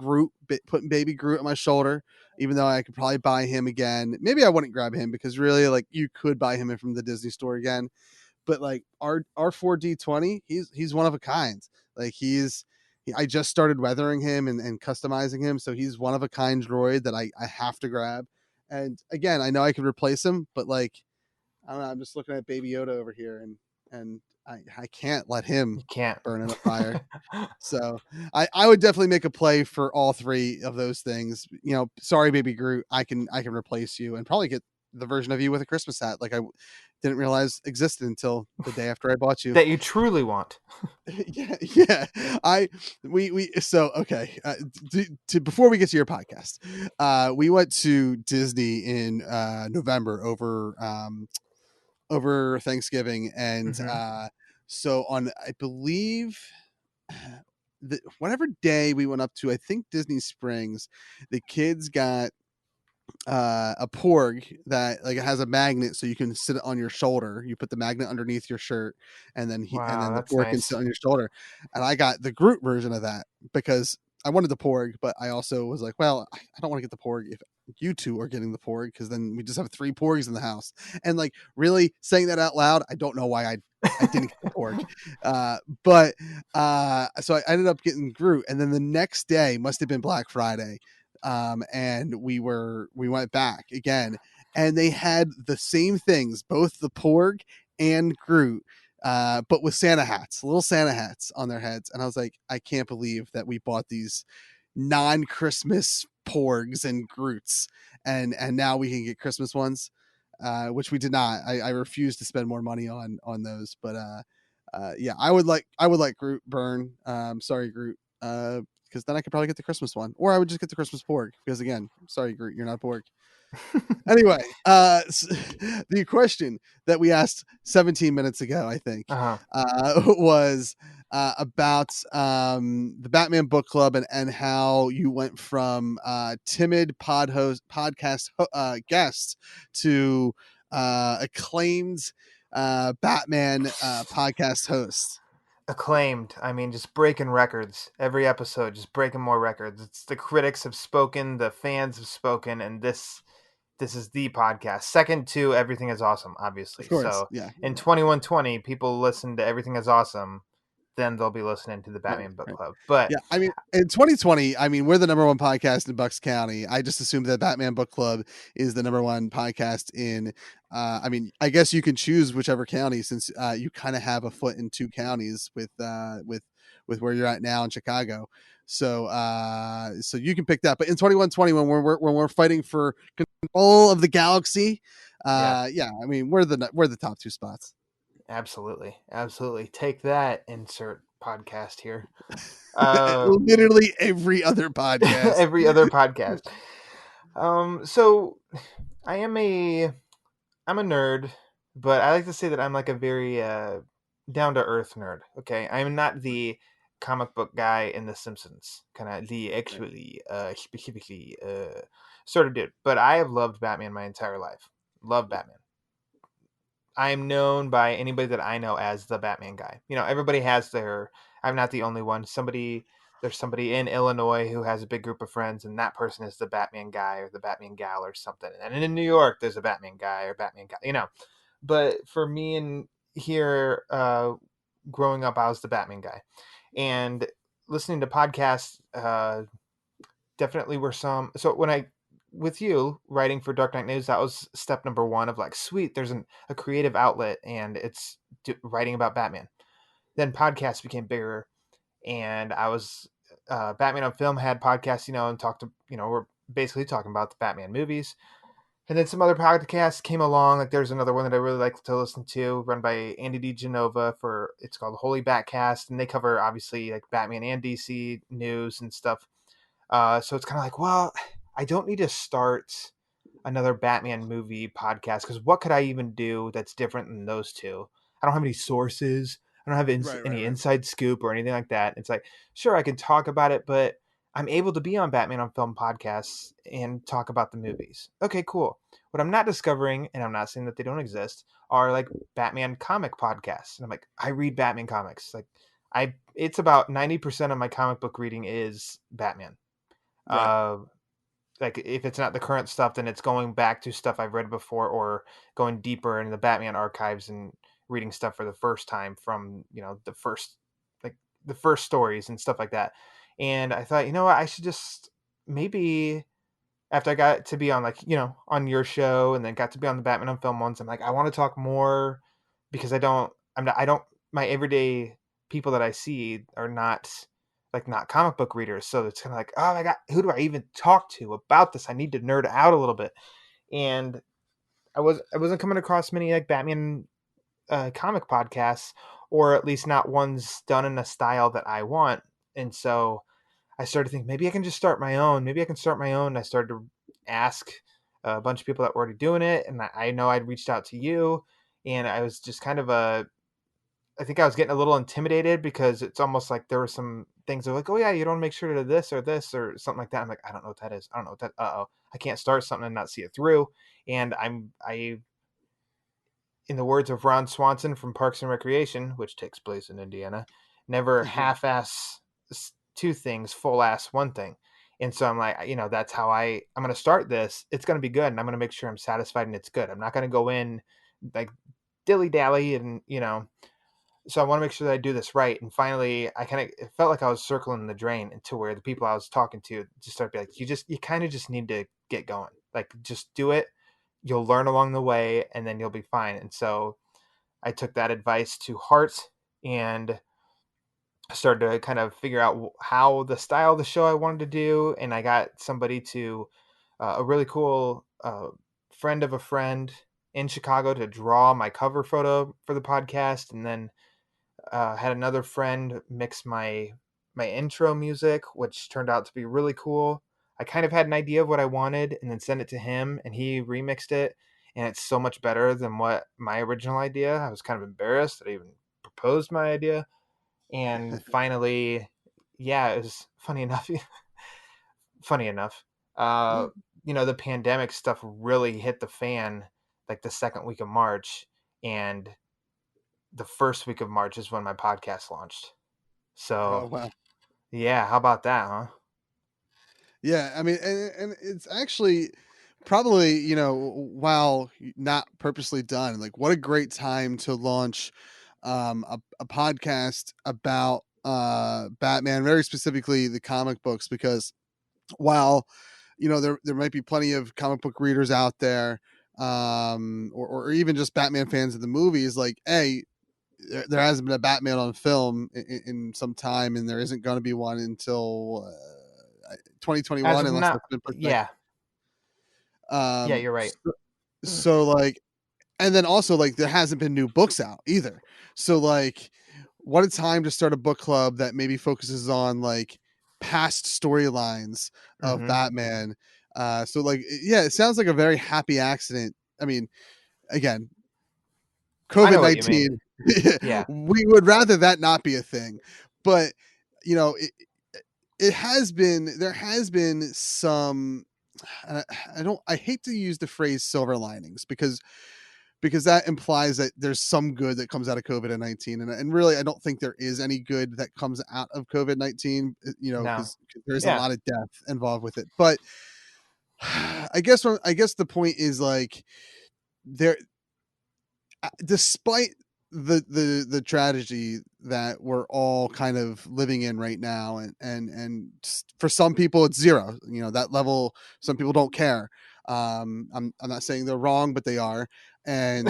baby Groot on my shoulder, even though I could probably buy him again. Maybe I wouldn't grab him, because really, like, you could buy him from the Disney store again. But like R4D20, he's one of a kind. Like, I just started weathering him and customizing him, so he's one of a kind droid that I have to grab. And again, I know I could replace him, but like, I don't know. I'm just looking at Baby Yoda over here, and I can't let him burn in a fire. So I would definitely make a play for all 3 of those things. You know, sorry, Baby Groot, I can replace you and probably get the version of you with a Christmas hat, like I didn't realize existed until the day after I bought you, that you truly want. yeah. So okay. Before we get to your podcast, we went to Disney in November over Thanksgiving, and so on, I believe, whatever day we went up to, I think Disney Springs, the kids got a porg that, like, it has a magnet, so you can sit it on your shoulder. You put the magnet underneath your shirt, and then the porg can sit on your shoulder. And I got the Groot version of that because I wanted the porg, but I also was like, well, I don't want to get the porg if you two are getting the porg, because then we just have 3 porgs in the house. And like, really saying that out loud, I don't know why I didn't get the porg. So I ended up getting Groot, and then the next day must have been Black Friday. And we went back again, and they had the same things, both the porg and Groot, but with little Santa hats on their heads. And I was like, I can't believe that we bought these non-Christmas porgs and Groots, and now we can get Christmas ones, which we did not. I refused to spend more money on those, but yeah, I would like Groot burn. Sorry, Groot. Because then I could probably get the Christmas one, or I would just get the Christmas porg, because again, sorry, Groot, you're not porg. Anyway, the question that we asked 17 minutes ago, I think, was about the Batman book club, and how you went from timid podcast guest to acclaimed Batman podcast host. Acclaimed. I mean, just breaking records every episode, just breaking more records. It's the critics have spoken, the fans have spoken, and this this is the podcast. Second to Everything is Awesome, obviously. Of course, So yeah. in 2120, people listen to Everything is Awesome, then they'll be listening to the Batman Book Club. But yeah, I mean, in 2020, I mean, we're the number one podcast in Bucks County. I just assumed that Batman Book Club is the number one podcast in. I mean, I guess you can choose whichever county, since you kind of have a foot in two counties with where you're at now in Chicago. So so you can pick that. But in 2120, when we're fighting for control of the galaxy, yeah, I mean, we're the top two spots. absolutely. Take that, insert podcast here. Literally every other podcast. Every other podcast. So I'm a nerd, but I like to say that I'm like a very down to earth nerd. Okay, I'm not the comic book guy in The Simpsons, kind of the actually specifically sort of dude. But I have loved Batman my entire life. Love Batman. I am known by anybody that I know as the Batman guy. You know, everybody has their. I'm not the only one. There's somebody in Illinois who has a big group of friends, and that person is the Batman guy or the Batman gal or something. And in New York, there's a Batman guy or Batman gal. You know, but for me and here, growing up, I was the Batman guy, and listening to podcasts definitely were some. So when I with you writing for Dark Knight News, that was step number one of like, sweet, there's a creative outlet and it's writing about Batman. Then podcasts became bigger, and I was Batman on Film had podcasts, you know, and we're basically talking about the Batman movies. And then some other podcasts came along. Like there's another one that I really like to listen to, run by Andy DiGenova it's called Holy Batcast, and they cover obviously like Batman and DC news and stuff. So it's kind of like, well, I don't need to start another Batman movie podcast, because what could I even do that's different than those two? I don't have any sources. I don't have any inside scoop or anything like that. It's like, sure, I can talk about it, but I'm able to be on Batman on Film podcasts and talk about the movies. Okay, cool. What I'm not discovering, and I'm not saying that they don't exist, are like Batman comic podcasts. And I'm like, I read Batman comics. Like it's about 90% of my comic book reading is Batman. Right. Like if it's not the current stuff, then it's going back to stuff I've read before, or going deeper into the Batman archives and reading stuff for the first time from, you know, the first stories and stuff like that. And I thought, you know what, I should just maybe, after I got to be on, like, you know, on your show and then got to be on the Batman on Film ones, I'm like, I want to talk more, because my everyday people that I see are not comic book readers. So it's kind of like, oh my God, who do I even talk to about this? I need to nerd out a little bit. And I wasn't coming across many like Batman comic podcasts, or at least not ones done in a style that I want. And so I started thinking, maybe I can just start my own. I started to ask a bunch of people that were already doing it. And I know I'd reached out to you, and I was just kind of I think I was getting a little intimidated, because it's almost like there were some things that were like, oh yeah, you don't make sure to do this or something like that. I'm like, I don't know what that is. I don't know what that, I can't start something and not see it through. And in the words of Ron Swanson from Parks and Recreation, which takes place in Indiana, never half-ass two things, full-ass one thing. And so I'm like, you know, that's how I'm going to start this. It's going to be good, and I'm going to make sure I'm satisfied and it's good. I'm not going to go in like dilly-dally and, you know, so I want to make sure that I do this right. And finally, it felt like I was circling the drain, into where the people I was talking to just started being like, you kind of just need to get going. Like, just do it. You'll learn along the way, and then you'll be fine. And so I took that advice to heart, and started to kind of figure out how the style of the show I wanted to do. And I got somebody a really cool friend of a friend in Chicago to draw my cover photo for the podcast. And then had another friend mix my intro music, which turned out to be really cool. I kind of had an idea of what I wanted, and then sent it to him, and he remixed it, and it's so much better than what my original idea. I was kind of embarrassed that I even proposed my idea. And finally, yeah, it was funny enough. You know, the pandemic stuff really hit the fan like the second week of March, and the first week of March is when my podcast launched. So, oh, wow. Yeah, how about that, huh? Yeah, I mean, and it's actually probably, you know, while not purposely done, like what a great time to launch a podcast about Batman, very specifically the comic books, because while you know there might be plenty of comic book readers out there, or even just Batman fans of the movies, like, hey, there hasn't been a Batman on film in some time, and there isn't going to be one until As 2021, of unless now, that's been pushed back. yeah, yeah, you're right. So like, and then also like there hasn't been new books out either. So like, what a time to start a book club that maybe focuses on like past storylines of Hmm. Batman. So like, yeah, it sounds like a very happy accident. I mean, again, I know COVID what you mean. 19. Yeah. We would rather that not be a thing, but you know, it has been. There has been some. and I don't. I hate to use the phrase silver linings because that implies that there's some good that comes out of COVID-19, and really I don't think there is any good that comes out of COVID-19. You know, No. because there's a Yeah. lot of death involved with it. But I guess the point is like there, despite the tragedy that we're all kind of living in right now, and for some people it's zero, you know, that level. Some people don't care. I'm not saying they're wrong, but they are. And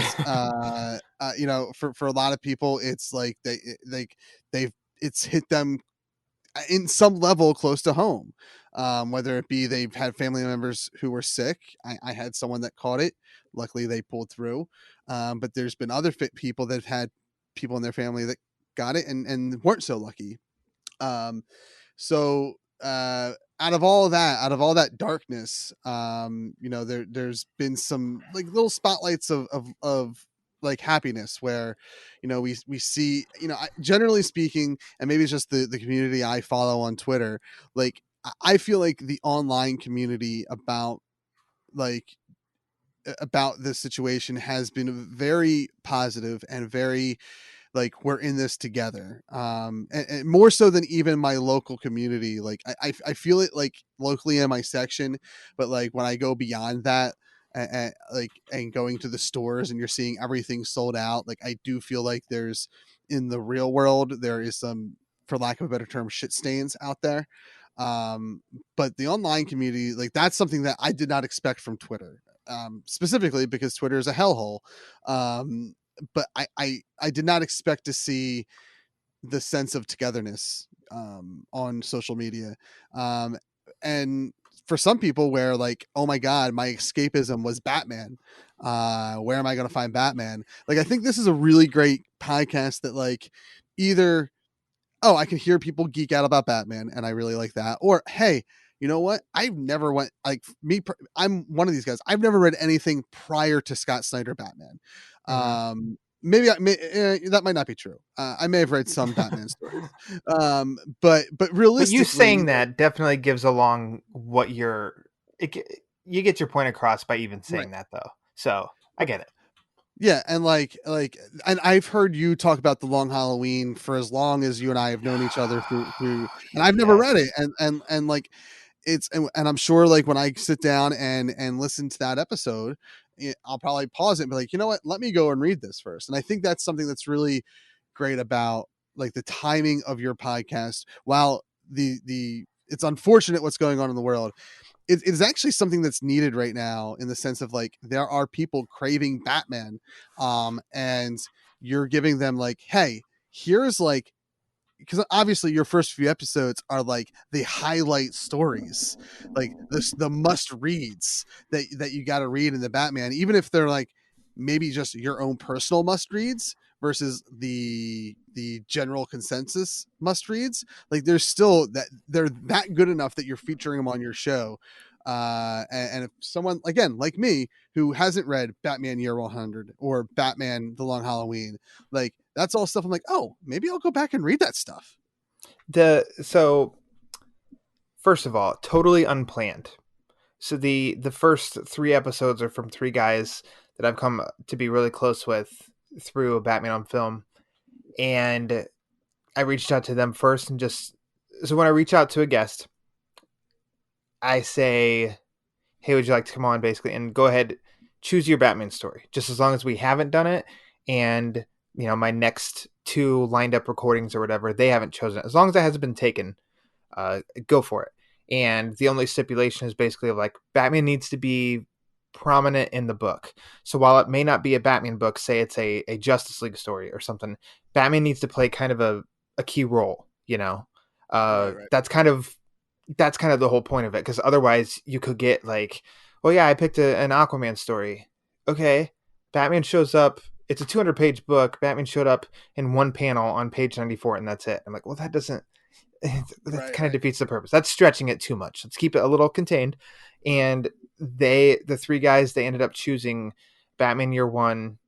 you know, for a lot of people it's like they've it's hit them in some level close to home, whether it be they've had family members who were sick. I had someone that caught it. Luckily they pulled through. But there's been other fit people that have had people in their family that got it and weren't so lucky. um so out of all that darkness, you know, there's been some like little spotlights of like happiness, where you know we see, you know, generally speaking, and maybe it's just the community I follow on Twitter, like I feel like the online community about like about this situation has been very positive and very like we're in this together, and more so than even my local community. Like I feel it like locally in my section, but like when I go beyond that, like and going to the stores and you're seeing everything sold out, like I do feel like there's, in the real world, there is some, for lack of a better term, shit stains out there. um but the online community, like that's something that I did not expect from Twitter, specifically because Twitter is a hellhole. But I did not expect to see the sense of togetherness on social media. Um, and for some people, where like, oh my god, my escapism was Batman. Where am I going to find Batman? Like, I think this is a really great podcast that like either, oh, I can hear people geek out about Batman, and I really like that. Or, hey, you know what? I've never went like me. I'm one of these guys. I've never read anything prior to Scott Snyder Batman. Mhm. Maybe that might not be true. I may have read some Batman stories, but But realistically, you saying that definitely gives along what you get your point across by even right? saying that though. So I get it. Yeah, and and I've heard you talk about The Long Halloween for as long as you and I have known each other and I've never read it, Yes. and like and I'm sure like when I sit down and listen to that episode, I'll probably pause it and be like, you know what, let me go and read this first. And I think that's something that's really great about like the timing of your podcast. While the it's unfortunate what's going on in the world, it is actually something that's needed right now, in the sense of like there are people craving Batman, and you're giving them like, hey, here's like, because obviously your first few episodes are like the highlight stories, like the must reads that you got to read in the Batman, even if they're like maybe just your own personal must reads versus the general consensus must reads. Like there's still that they're that good enough that you're featuring them on your show. And if someone again like me who hasn't read Batman Year 100 or Batman The Long Halloween, that's all stuff I'm like, oh, maybe I'll go back and read that stuff. So first of all, totally unplanned. So the first 3 episodes are from 3 guys that I've come to be really close with through a Batman on Film, and I reached out to them first, and just so when I reach out to a guest, I say, hey, would you like to come on, basically, and go ahead, choose your Batman story, just as long as we haven't done it, and my next 2 lined up recordings or whatever, they haven't chosen it. As long as that hasn't been taken, go for it. And the only stipulation is basically like Batman needs to be prominent in the book. So while it may not be a Batman book, say it's a Justice League story or something, Batman needs to play kind of a key role, Right. That's kind of the whole point of it. Cause otherwise you could get like, oh yeah, I picked an Aquaman story. Okay. Batman shows up. It's a 200-page book. Batman showed up in one panel on page 94 and that's it. I'm like, well, that kind of defeats the purpose. That's stretching it too much. Let's keep it a little contained. And the 3 guys, they ended up choosing Batman Year One,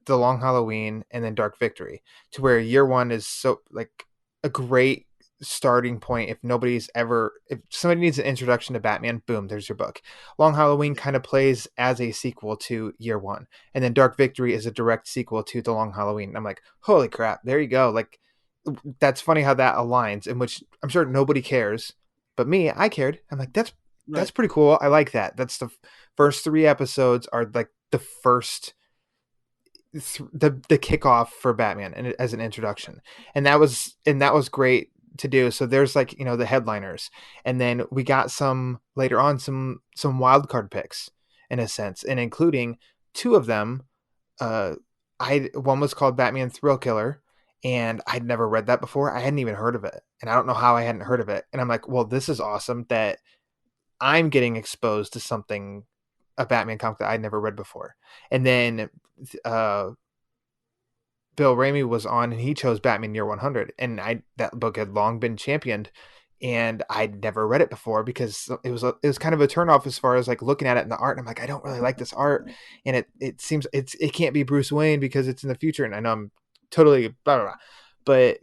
The Long Halloween, and then Dark Victory, to where Year One is so like a great starting point. If somebody needs an introduction to Batman, boom, there's your book. Long Halloween kind of plays as a sequel to Year One, and then Dark Victory is a direct sequel to The Long Halloween. And I'm like, holy crap, there you go. Like, that's funny how that aligns, in which I'm sure nobody cares, but me, I cared. I'm like, that's pretty cool. I like that. That's the first 3 episodes are like the first the kickoff for Batman and as an introduction, and that was great to do. So there's like the headliners, and then we got some later on some wild card picks in a sense, and including 2 of them. One was called Batman Thrill Killer, and I'd never read that before. I hadn't even heard of it, and I don't know how I hadn't heard of it. And I'm like, well, this is awesome that I'm getting exposed to something, a Batman comic that I'd never read before. And then Bill Raimi was on, and he chose Batman Year 100, and that book had long been championed, and I'd never read it before because it was kind of a turnoff as far as like looking at it in the art. And I'm like, I don't really like this art, and it seems it can't be Bruce Wayne because it's in the future, and I know I'm totally blah, blah, blah. But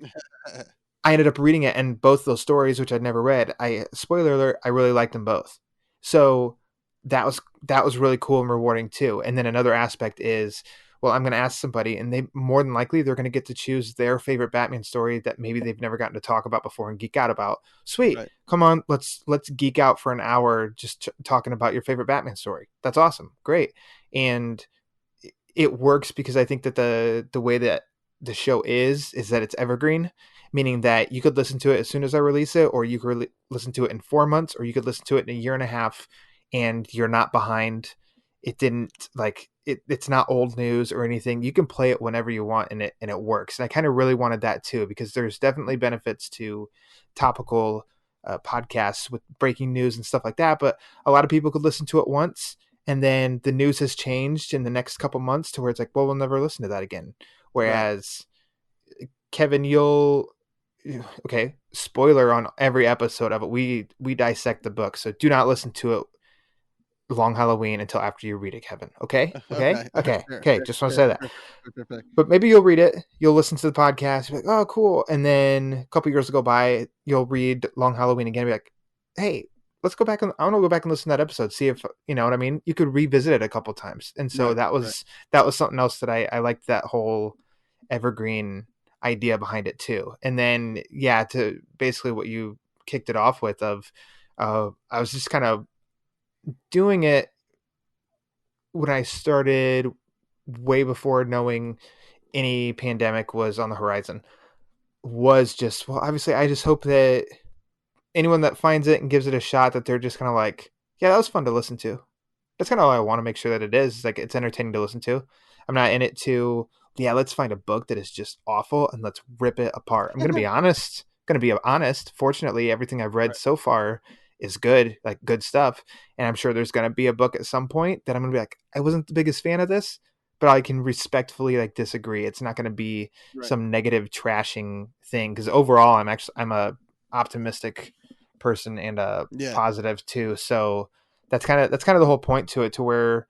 I ended up reading it, and both those stories, which I'd never read, spoiler alert, I really liked them both. So that was really cool and rewarding too. And then another aspect is, well, I'm going to ask somebody, and they more than likely they're going to get to choose their favorite Batman story that maybe they've never gotten to talk about before and geek out about. Sweet, right. Come on, let's geek out for an hour just talking about your favorite Batman story. That's awesome, great, and it works because I think that the way that the show is that it's evergreen, meaning that you could listen to it as soon as I release it, or you could listen to it in 4 months, or you could listen to it in 1.5 years, and you're not behind. It didn't like it's not old news or anything. You can play it whenever you want, and it works. And I kind of really wanted that too, because there's definitely benefits to topical podcasts with breaking news and stuff like that. But a lot of people could listen to it once, and then the news has changed in the next couple months to where it's like, well, we'll never listen to that again. Whereas Kevin, okay, spoiler on every episode of it, we dissect the book, so do not listen to it Long Halloween until after you read it, Kevin. Okay. Just want to say that. But maybe you'll read it, you'll listen to the podcast, be like, oh cool, and then a couple years go by, you'll read Long Halloween again, and be like, hey, let's go back and I want to go back and listen to that episode, see if you know what I mean. You could revisit it a couple times, and so that was something else that I liked, that whole evergreen idea behind it too. And then to basically what you kicked it off with of I was just kind of doing it when I started way before knowing any pandemic was on the horizon, was just, well, obviously I just hope that anyone that finds it and gives it a shot, that they're just kind of like, yeah, that was fun to listen to. That's kind of all I want to make sure that it is. Like, it's entertaining to listen to. I'm not in it to, let's find a book that is just awful and let's rip it apart. I'm going to be honest. Fortunately, everything I've read so far is good, like good stuff. And I'm sure there's going to be a book at some point that I'm going to be like, I wasn't the biggest fan of this, but I can respectfully like disagree. It's not going to be some negative trashing thing. Cause overall I'm a optimistic person and positive too. So that's kind of the whole point to it, to where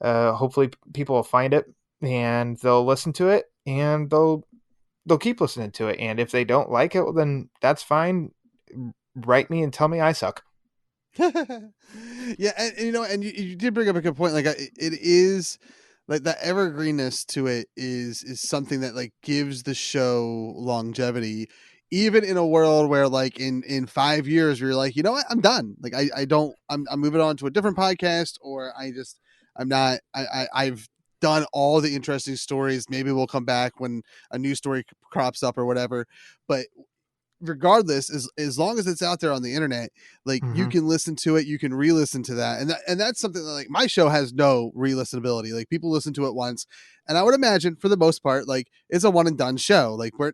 hopefully people will find it and they'll listen to it and they'll keep listening to it. And if they don't like it, well, then that's fine. Write me and tell me I suck. And you did bring up a good point. Like, it is like that evergreenness to it is something that like gives the show longevity, even in a world where like in 5 years you're like, you know what, I'm done. Like I'm moving on to a different podcast, or I've done all the interesting stories. Maybe we'll come back when a new story crops up or whatever. But regardless, as long as it's out there on the internet, like you can listen to it, you can re-listen to that. And that's something that, like, my show has no re-listenability. Like, people listen to it once, and I would imagine for the most part, like, it's a one and done show. Like, we're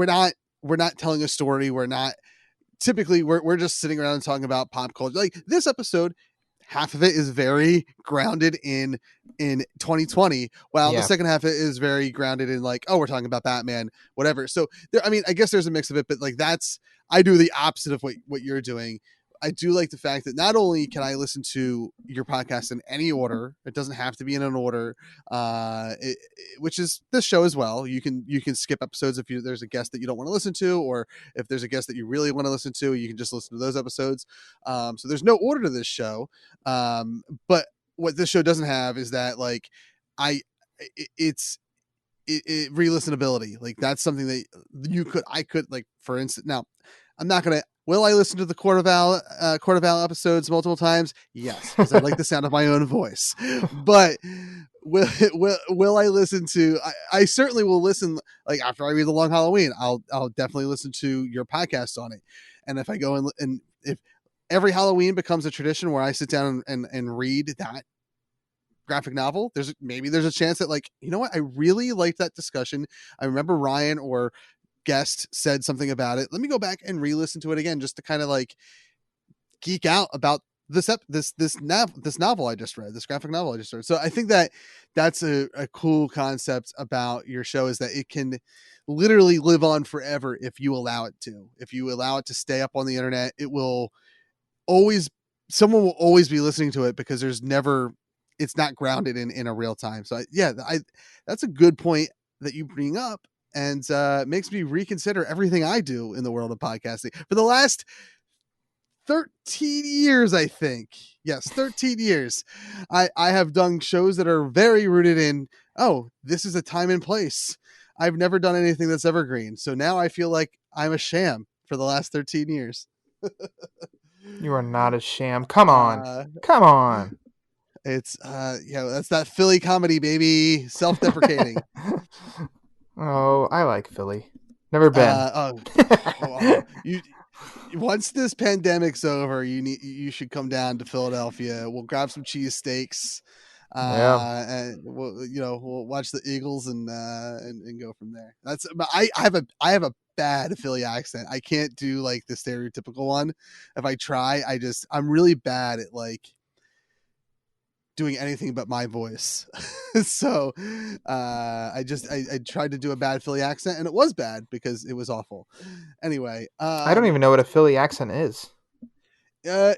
not telling a story. We're just sitting around and talking about pop culture. Like, this episode, half of it is very grounded in 2020, while the second half is very grounded in, like, oh, we're talking about Batman, whatever. So I mean, I guess there's a mix of it, but like, I do the opposite of what you're doing. I do like the fact that not only can I listen to your podcast in any order, it doesn't have to be in an order, which is this show as well. You can skip episodes if there's a guest that you don't want to listen to, or if there's a guest that you really want to listen to, you can just listen to those episodes. So there's no order to this show. But what this show doesn't have is that, like, it's re-listenability. Like, that's something that I could, like, for instance, now I'm not going to, will I listen to the Court of Owl episodes multiple times? Yes, because I like the sound of my own voice. But will I listen to? I certainly will listen. Like, after I read The Long Halloween, I'll definitely listen to your podcast on it. And if I go and if every Halloween becomes a tradition where I sit down and read that graphic novel, there's a chance that, like, you know what, I really liked that discussion. I remember Ryan or guest said something about it. Let me go back and re-listen to it again, just to kind of, like, geek out about this novel I just read, this graphic novel I just read. So I think that's a cool concept about your show, is that it can literally live on forever if you allow it to. If you allow it to stay up on the internet, someone will always be listening to it, because it's not grounded in a real time. So that's a good point that you bring up, and makes me reconsider everything I do in the world of podcasting for the last 13 years, I think. Yes, 13 years. I have done shows that are very rooted in, oh, this is a time and place. I've never done anything that's evergreen. So now I feel like I'm a sham for the last 13 years. You are not a sham. Come on. Come on. It's that's that Philly comedy, baby. Self-deprecating. Oh, I like Philly. Never been. Once this pandemic's over, you should come down to Philadelphia. We'll grab some cheesesteaks. And we'll watch the Eagles and go from there. I have a bad Philly accent. I can't do, like, the stereotypical one. If I try, I'm really bad at, like, doing anything but my voice. So I tried to do a bad Philly accent, and it was bad because it was awful. Anyway, I don't even know what a Philly accent is. I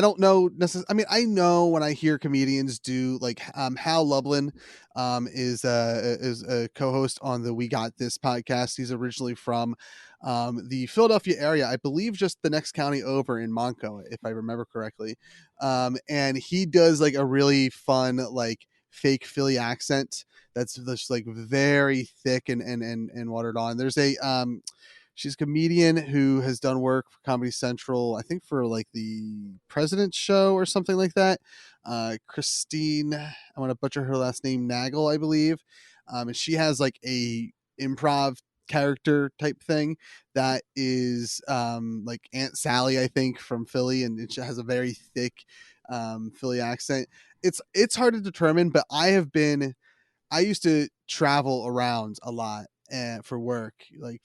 don't know necessarily. I mean, I know when I hear comedians do, like, Hal Lublin is a co-host on the We Got This podcast. He's originally from the Philadelphia area, I believe, just the next county over in Monco, if I remember correctly. And he does, like, a really fun, like, fake Philly accent that's just, like, very thick and watered on. There's she's a comedian who has done work for Comedy Central, I think for, like, the President's Show or something like that. Christine, I want to butcher her last name, Nagel, I believe. And she has, like, a improv character type thing that is like Aunt Sally, I think, from Philly, and she has a very thick Philly accent. It's hard to determine, but I used to travel around a lot for work, like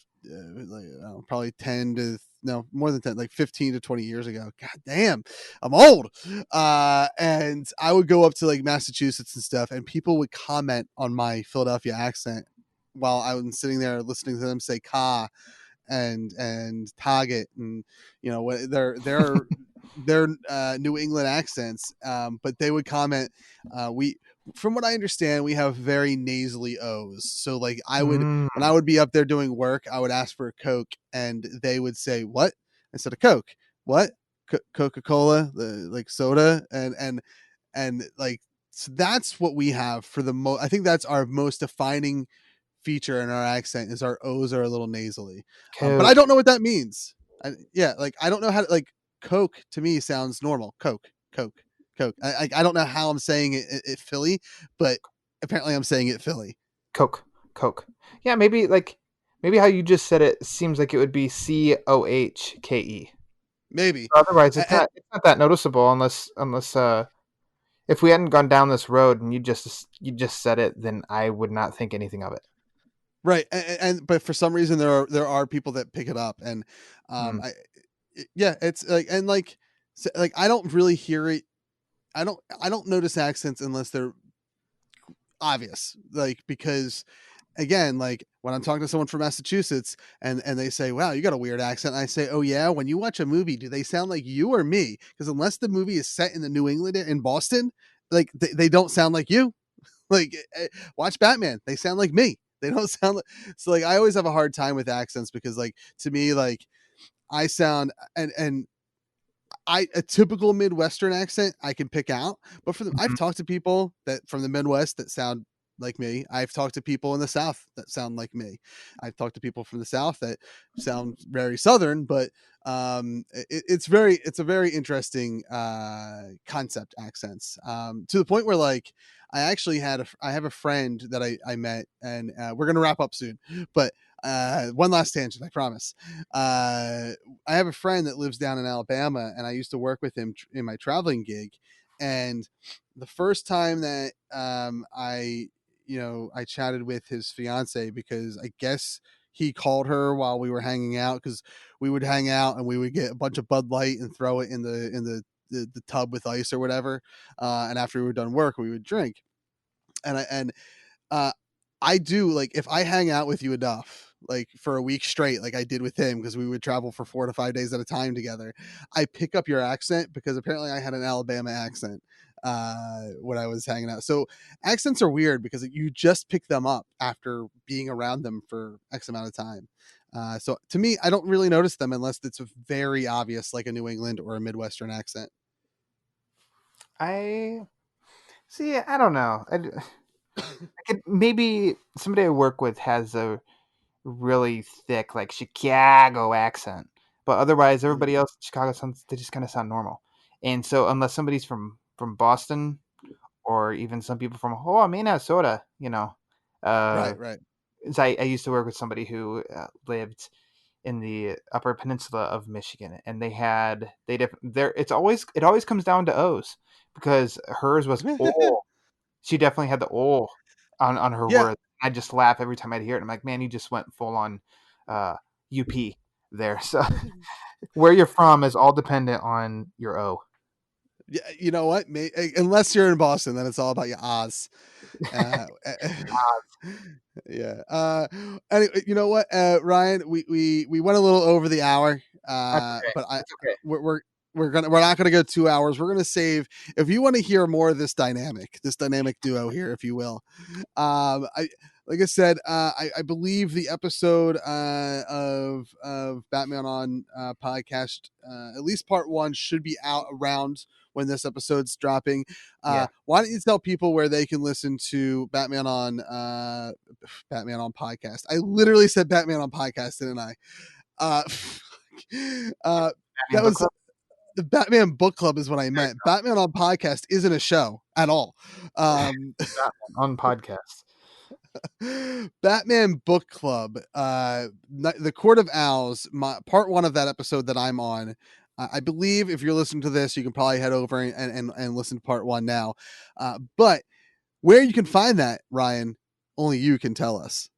probably 15 to 20 years ago. God damn, I'm old. And I would go up to, like, Massachusetts and stuff, and people would comment on my Philadelphia accent while I was sitting there listening to them say "ka" and "target," and, you know, what their New England accents. But they would comment. From what I understand, we have very nasally O's. So, like, when I would be up there doing work, I would ask for a Coke, and they would say, "What?" instead of Coke. What? Coca-Cola, like soda, and like, so that's what we have for I think that's our most defining feature in our accent is our O's are a little nasally. But Coke. I don't know what that means. I don't know how to, like, Coke to me sounds normal. Coke. I don't know how I'm saying it Philly, but apparently I'm saying it Philly. Coke. Yeah, maybe how you just said it seems like it would be COHKE. Maybe. Otherwise, it's not that noticeable unless if we hadn't gone down this road and you just said it, then I would not think anything of it. Right, but for some reason there are people that pick it up, and it's like, and like, so, like, I don't really hear it. I don't notice accents unless they're obvious, like, because again, like when I'm talking to someone from Massachusetts and they say, "Wow, you got a weird accent," I say, "Oh yeah, when you watch a movie, do they sound like you or me? Because unless the movie is set in the New England in Boston, like they don't sound like you. Like, watch Batman, they sound like me. They don't sound like." So like I always have a hard time with accents because, like, to me, like, I sound and a typical Midwestern accent I can pick out, but for them, I've talked to people that from the Midwest that sound like me. I've talked to people in the South that sound like me. I've talked to people from the South that sound very Southern, but it's a very interesting concept, accents, to the point where, like, I actually I have a friend that I met, and we're gonna wrap up soon, but one last tangent, I promise. I have a friend that lives down in Alabama, and I used to work with him in my traveling gig. And the first time that I chatted with his fiance, because I guess he called her while we were hanging out, because we would hang out and we would get a bunch of Bud Light and throw it in the tub with ice or whatever. And after we were done work, we would drink. I do, like, if I hang out with you enough, like for a week straight, like I did with him, because we would travel for 4 to 5 days at a time together, I pick up your accent because apparently I had an Alabama accent when I was hanging out. So accents are weird because you just pick them up after being around them for X amount of time. So to me, I don't really notice them unless it's very obvious, like a New England or a Midwestern accent. I see. I don't know. Maybe somebody I work with has a really thick, like, Chicago accent, but otherwise everybody else in Chicago they just kind of sound normal. And so unless somebody's from Boston, or even some people from Minnesota, Right. I used to work with somebody who lived in the Upper Peninsula of Michigan, and it always comes down to O's, because hers was O. She definitely had the O on her word. I just laugh every time I'd hear it. I'm like, man, you just went full on UP there. So where you're from is all dependent on your O. Yeah, you know what? Unless you're in Boston, then it's all about your Oz. Yeah. Anyway, you know what, Ryan? We went a little over the hour, but okay. we're not gonna go 2 hours. We're gonna save, if you want to hear more of this dynamic duo here, if you will. Like I said, I believe the episode of Batman on podcast, at least part 1, should be out around when this episode's dropping. Why don't you tell people where they can listen to Batman on podcast? I literally said Batman on podcast, didn't I? That was the Batman Book Club is what I meant. Batman on podcast isn't a show at all. Batman on podcast. Batman Book Club, the Court of Owls, part 1 of that episode that I'm on. I believe if you're listening to this, you can probably head over and listen to part 1 now. But where you can find that, Ryan, only you can tell us.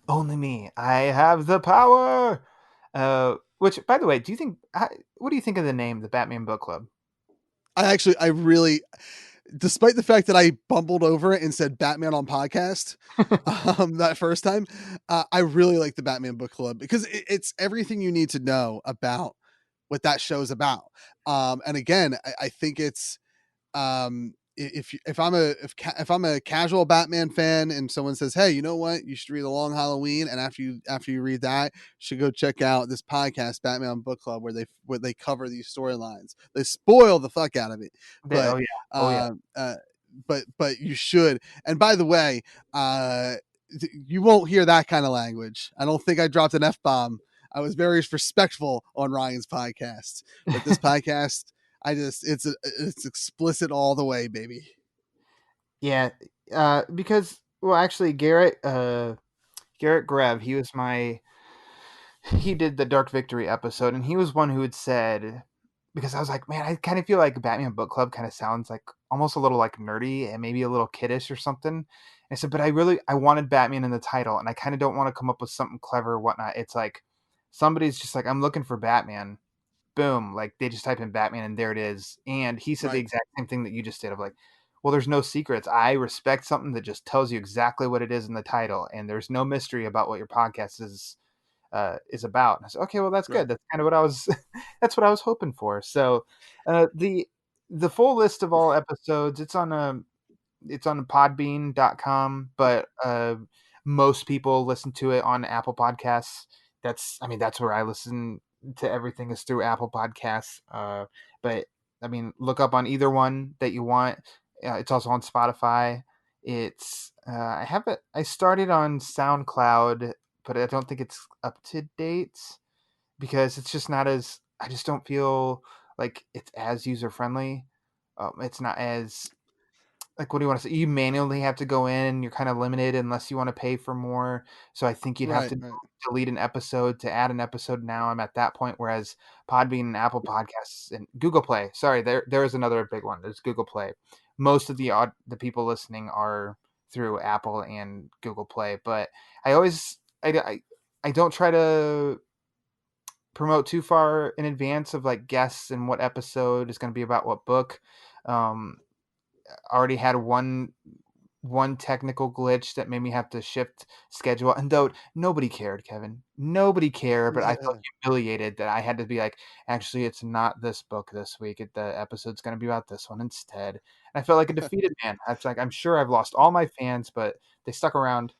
Only me. I have the power. Which, by the way, what do you think of the name, the Batman Book Club? I really, despite the fact that I bumbled over it and said Batman on podcast that first time, I really like the Batman Book Club because it's everything you need to know about what that show's about. And again, I think it's if I'm a casual Batman fan and someone says, hey, you know what, you should read The Long Halloween, and after you read that, you should go check out this podcast, Batman Book Club, where they cover these storylines. They spoil the fuck out of it, but but you should. And by the way, you won't hear that kind of language. I don't think I dropped an F-bomb. I was very respectful on Ryan's podcast, but this podcast, it's explicit all the way, baby. Yeah, because actually, Garrett Grev, he did the Dark Victory episode, and he was one who had said, because I was like, man, I kind of feel like Batman Book Club kind of sounds like almost a little like nerdy and maybe a little kiddish or something. And I said, but I wanted Batman in the title, and I kind of don't want to come up with something clever or whatnot. It's like somebody's just like, I'm looking for Batman. Boom. Like they just type in Batman and there it is. And he said the exact same thing that you just did of like, well, there's no secrets. I respect something that just tells you exactly what it is in the title, and there's no mystery about what your podcast is about. And I said, okay, well, that's good. That's kind of what I was, that's what I was hoping for. So, the full list of all episodes, it's on podbean.com, but, most people listen to it on Apple Podcasts. That's where I listen to everything, is through Apple Podcasts. But I mean, look up on either one that you want. It's also on Spotify. It's, I started on SoundCloud, but I don't think it's up to date because it's just not as, I just don't feel like it's as user friendly. It's not as, like, what do you want to say? You manually have to go in. You're kind of limited unless you want to pay for more. So I think you'd have to delete an episode to add an episode. Now I'm at that point. Whereas Podbean and Apple Podcasts and Google Play. Sorry, there is another big one. There's Google Play. Most of the people listening are through Apple and Google Play. But I don't try to promote too far in advance of like guests and what episode is going to be about what book. Already had one technical glitch that made me have to shift schedule, and though nobody cared, Kevin, nobody cared, but I felt humiliated that I had to be like, actually, it's not this book this week. The episode's going to be about this one instead. And I felt like a defeated man. I was like, I'm sure I've lost all my fans, but they stuck around.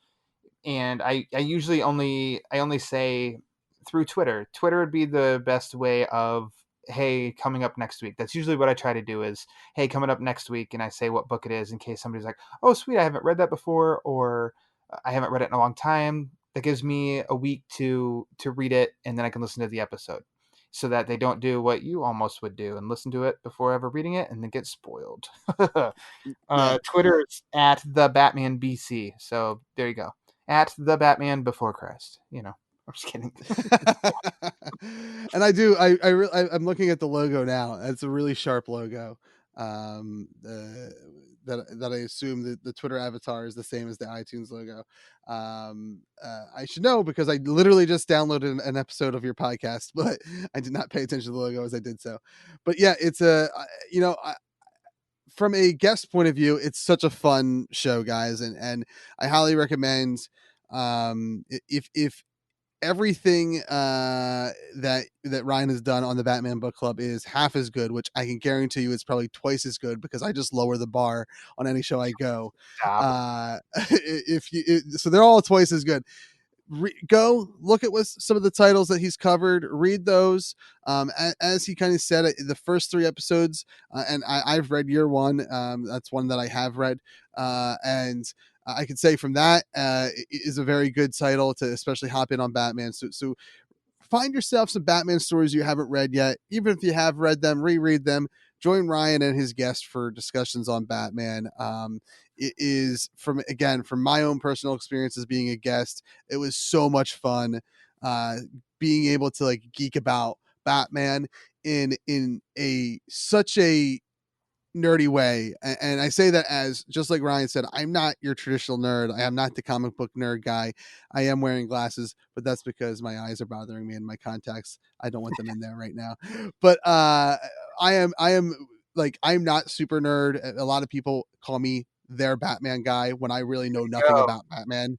And I usually only say through Twitter. Twitter would be the best way of, hey, coming up next week. That's usually what I try to do is, hey, coming up next week, and I say what book it is in case somebody's like, oh, sweet, I haven't read that before, or I haven't read it in a long time. That gives me a week to read it, and then I can listen to the episode, so that they don't do what you almost would do and listen to it before ever reading it and then get spoiled. Twitter is at the Batman BC. So there you go. At the Batman Before Christ. I'm just kidding. And I'm looking at the logo now. It's a really sharp logo. That I assume the Twitter avatar is the same as the iTunes logo. I should know because I literally just downloaded an episode of your podcast, but I did not pay attention to the logo as I did so. But yeah, it's from a guest point of view, it's such a fun show, guys, and I highly recommend if everything that Ryan has done on the Batman Book Club is half as good, which I can guarantee you it's probably twice as good because I just lower the bar on any show I go. So they're all twice as good. Go look at what some of the titles that he's covered, read those. As he kind of said, the first 3 episodes, and I've read year 1. That's one that I have read, and I could say from that is a very good title to especially hop in on Batman. So find yourself some Batman stories you haven't read yet. Even if you have read them, reread them. Join Ryan and his guest for discussions on Batman. It is from my own personal experiences being a guest. It was so much fun being able to like geek about Batman in such a nerdy way, and I say that as just like Ryan said, I'm not your traditional nerd. I am not the comic book nerd guy. I am wearing glasses, but that's because my eyes are bothering me and my contacts, I don't want them in there right now. But I am like, I'm not super nerd. A lot of people call me their Batman guy when I really know nothing about Batman.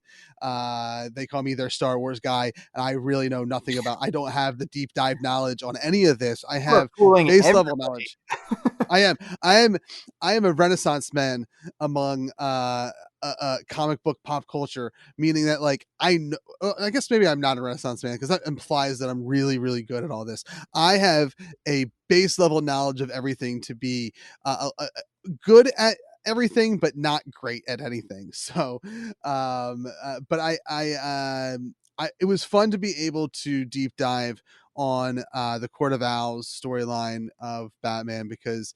They call me their Star Wars guy, and I really know nothing about. I don't have the deep dive knowledge on any of this. I have base level knowledge. I am a Renaissance man among comic book pop culture, meaning that like I guess maybe I'm not a Renaissance man because that implies that I'm really, really good at all this. I have a base level knowledge of everything to be good at everything, but not great at anything. So, but it was fun to be able to deep dive on the Court of Owls storyline of Batman, because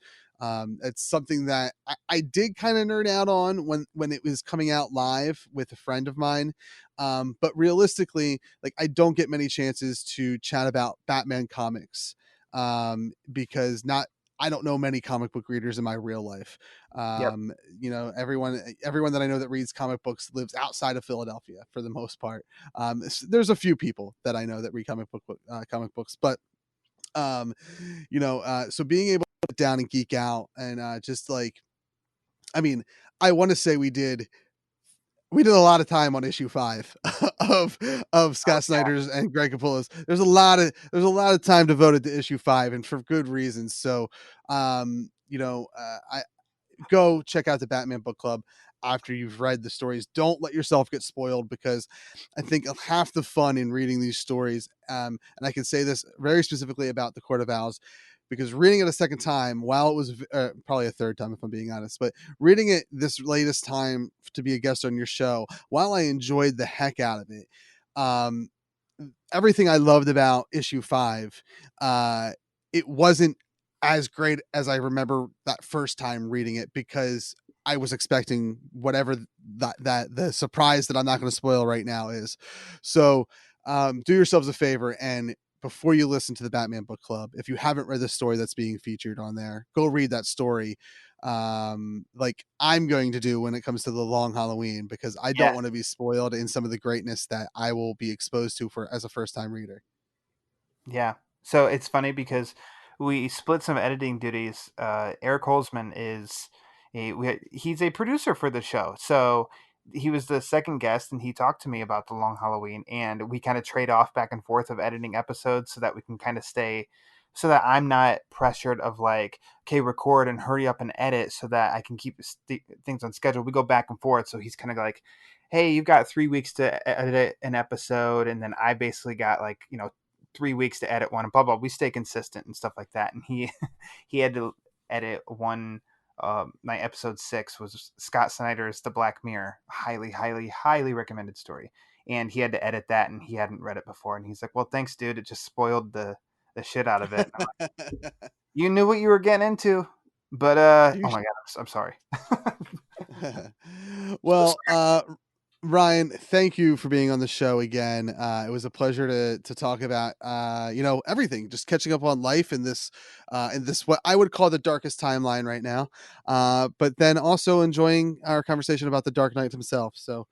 it's something that I did kind of nerd out on when it was coming out live with a friend of mine. But realistically, like, I don't get many chances to chat about Batman comics because I don't know many comic book readers in my real life. You know, everyone that I know that reads comic books lives outside of Philadelphia for the most part. There's a few people that I know that read comic books, but you know, so being able to sit down and geek out and just like, I mean, I want to say we did a lot of time on issue 5 of Scott Snyder's and Greg Capullo's. There's a lot of time devoted to issue 5, and for good reasons. So, you know, I go check out the Batman Book Club after you've read the stories. Don't let yourself get spoiled, because I think half the fun in reading these stories, and I can say this very specifically about the Court of Owls, because reading it a second time, while it was probably a third time if I'm being honest, but reading it this latest time to be a guest on your show, while I enjoyed the heck out of it, everything I loved about issue 5, it wasn't as great as I remember that first time reading it, because I was expecting whatever that the surprise that I'm not going to spoil right now is. So do yourselves a favor, and before you listen to the Batman Book Club, if you haven't read the story that's being featured on there, go read that story. Like I'm going to do when it comes to the Long Halloween, because I don't want to be spoiled in some of the greatness that I will be exposed to as a first time reader. Yeah. So it's funny because we split some editing duties. Eric Holzman he's a producer for the show. So he was the second guest, and he talked to me about the Long Halloween, and we kind of trade off back and forth of editing episodes so that we can kind of so that I'm not pressured of like, okay, record and hurry up and edit so that I can keep things on schedule. We go back and forth. So he's kind of like, hey, you've got 3 weeks to edit an episode. And then I basically got like, 3 weeks to edit one, and blah, blah. We stay consistent and stuff like that. And he had to edit one. My episode 6 was Scott Snyder's The Black Mirror, highly, highly, highly recommended story. And he had to edit that, and he hadn't read it before. And he's like, well, thanks, dude. It just spoiled the shit out of it. Like, you knew what you were getting into, but oh my God, I'm sorry. Well, Ryan, thank you for being on the show again. It was a pleasure to talk about, everything, just catching up on life in this what I would call the darkest timeline right now. But then also enjoying our conversation about the Dark Knight himself. So,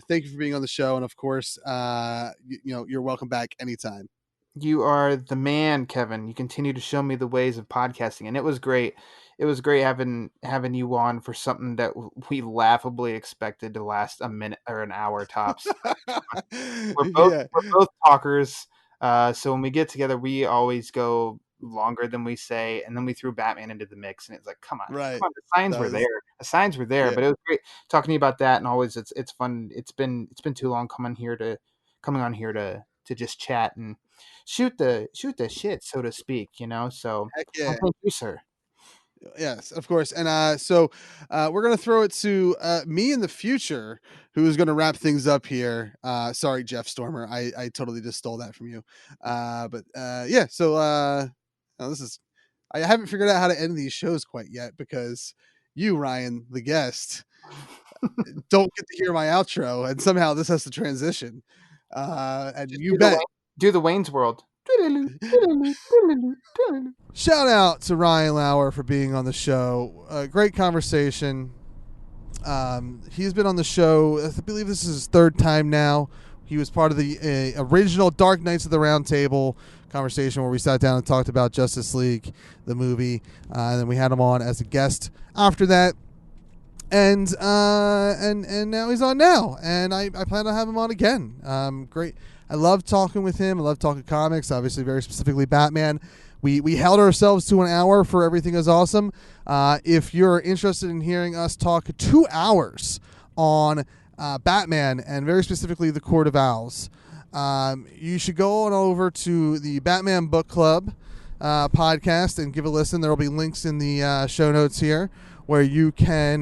thank you for being on the show. And of course, you're welcome back anytime. You are the man, Kevin. You continue to show me the ways of podcasting, and it was great. It was great having you on for something that we laughably expected to last a minute or an hour tops. We're both talkers, so when we get together, we always go longer than we say, and then we threw Batman into the mix, and it's like, come on, right? Come on, the signs were there. The signs were there, but it was great talking to you about that, and always it's fun. It's been too long coming on here to just chat and shoot the shit, so to speak, So heck yeah. Thank you, sir. Yes, of course. And so we're going to throw it to me in the future, who is going to wrap things up here. Sorry, Jeff Stormer. I totally just stole that from you. But yeah, so I haven't figured out how to end these shows quite yet, because you, Ryan, the guest, don't get to hear my outro, and somehow this has to transition. And you bet. Do the Wayne's World. Shout out to Ryan Lauer for being on the show. Great conversation. He's been on the show, I believe this is his third time now. He was part of the original Dark Knights of the Round Table conversation, where we sat down and talked about Justice League, the movie, and then we had him on as a guest after that. And now he's on now, and I plan to have him on again. Great. I love talking with him. I love talking comics, obviously very specifically Batman. We held ourselves to an hour for Everything Is Awesome. If you're interested in hearing us talk 2 hours on Batman, and very specifically the Court of Owls, you should go on over to the Batman Book Club. podcast and give a listen. There will be links in the show notes here where you can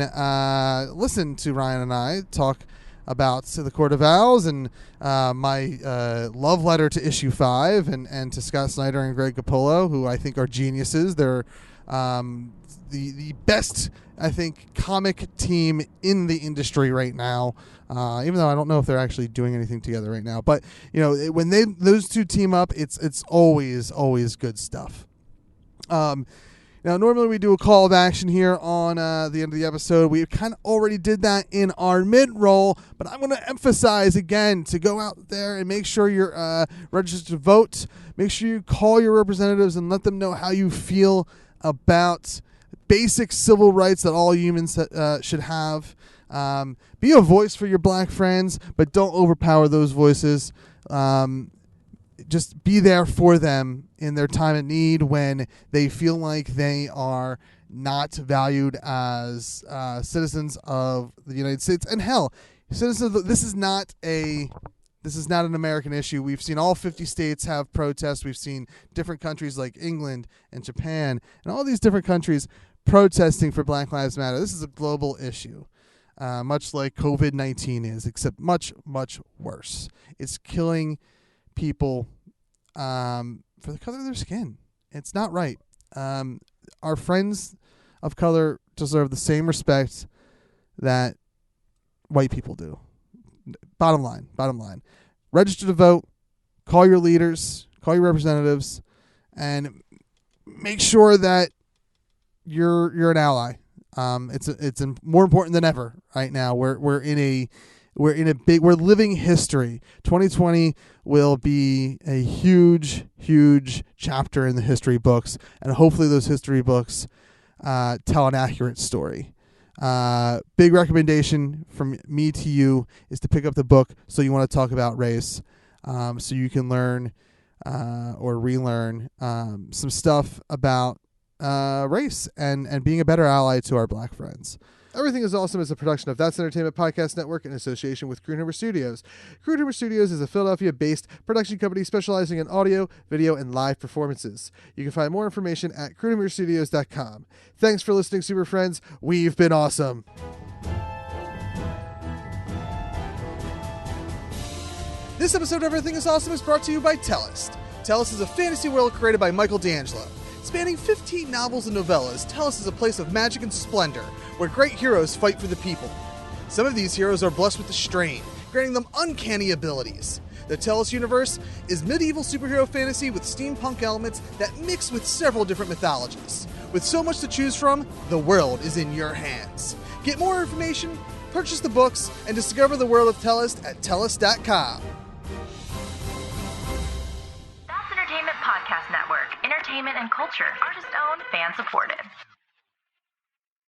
listen to Ryan and I talk about the Court of Owls and my love letter to issue 5 and to Scott Snyder and Greg Capullo, who I think are geniuses. They're the best, I think, comic team in the industry right now. Even though I don't know if they're actually doing anything together right now, but you know, when those two team up, it's always good stuff. Now, normally we do a call of action here on the end of the episode. We kind of already did that in our mid-roll, but I'm going to emphasize again to go out there and make sure you're registered to vote. Make sure you call your representatives and let them know how you feel about basic civil rights that all humans should have. Be a voice for your black friends, but don't overpower those voices. Just be there for them in their time of need when they feel like they are not valued as citizens of the United States. And hell, citizens. This is not an American issue. We've seen all 50 states have protests. We've seen different countries like England and Japan and all these different countries protesting for Black Lives Matter. This is a global issue, much like COVID-19 is, except much, much worse. It's killing people for the color of their skin. It's not right. Our friends of color deserve the same respect that white people do. Bottom line. Register to vote, call your leaders, call your representatives, and make sure that you're an ally. It's more important than ever right now. We're living history. 2020 will be a huge, huge chapter in the history books, and hopefully those history books tell an accurate story. Big recommendation from me to you is to pick up the book So You Want to Talk About Race, so you can learn or relearn some stuff about race and being a better ally to our black friends. Everything is Awesome is a production of That's Entertainment Podcast Network in association with Croonhammer Studios. Croonhammer Studios is a Philadelphia-based production company specializing in audio, video, and live performances. You can find more information at croonhammerstudios.com. Thanks for listening, Super Friends. We've been awesome. This episode of Everything is Awesome is brought to you by Tellus. Tellus is a fantasy world created by Michael D'Angelo. Spanning 15 novels and novellas, Tellus is a place of magic and splendor, where great heroes fight for the people. Some of these heroes are blessed with the strain, granting them uncanny abilities. The Tellus universe is medieval superhero fantasy with steampunk elements that mix with several different mythologies. With so much to choose from, the world is in your hands. Get more information, purchase the books, and discover the world of Tellus at Tellus.com. That's Entertainment Podcast Network. Entertainment and culture. Artist-owned, fan-supported.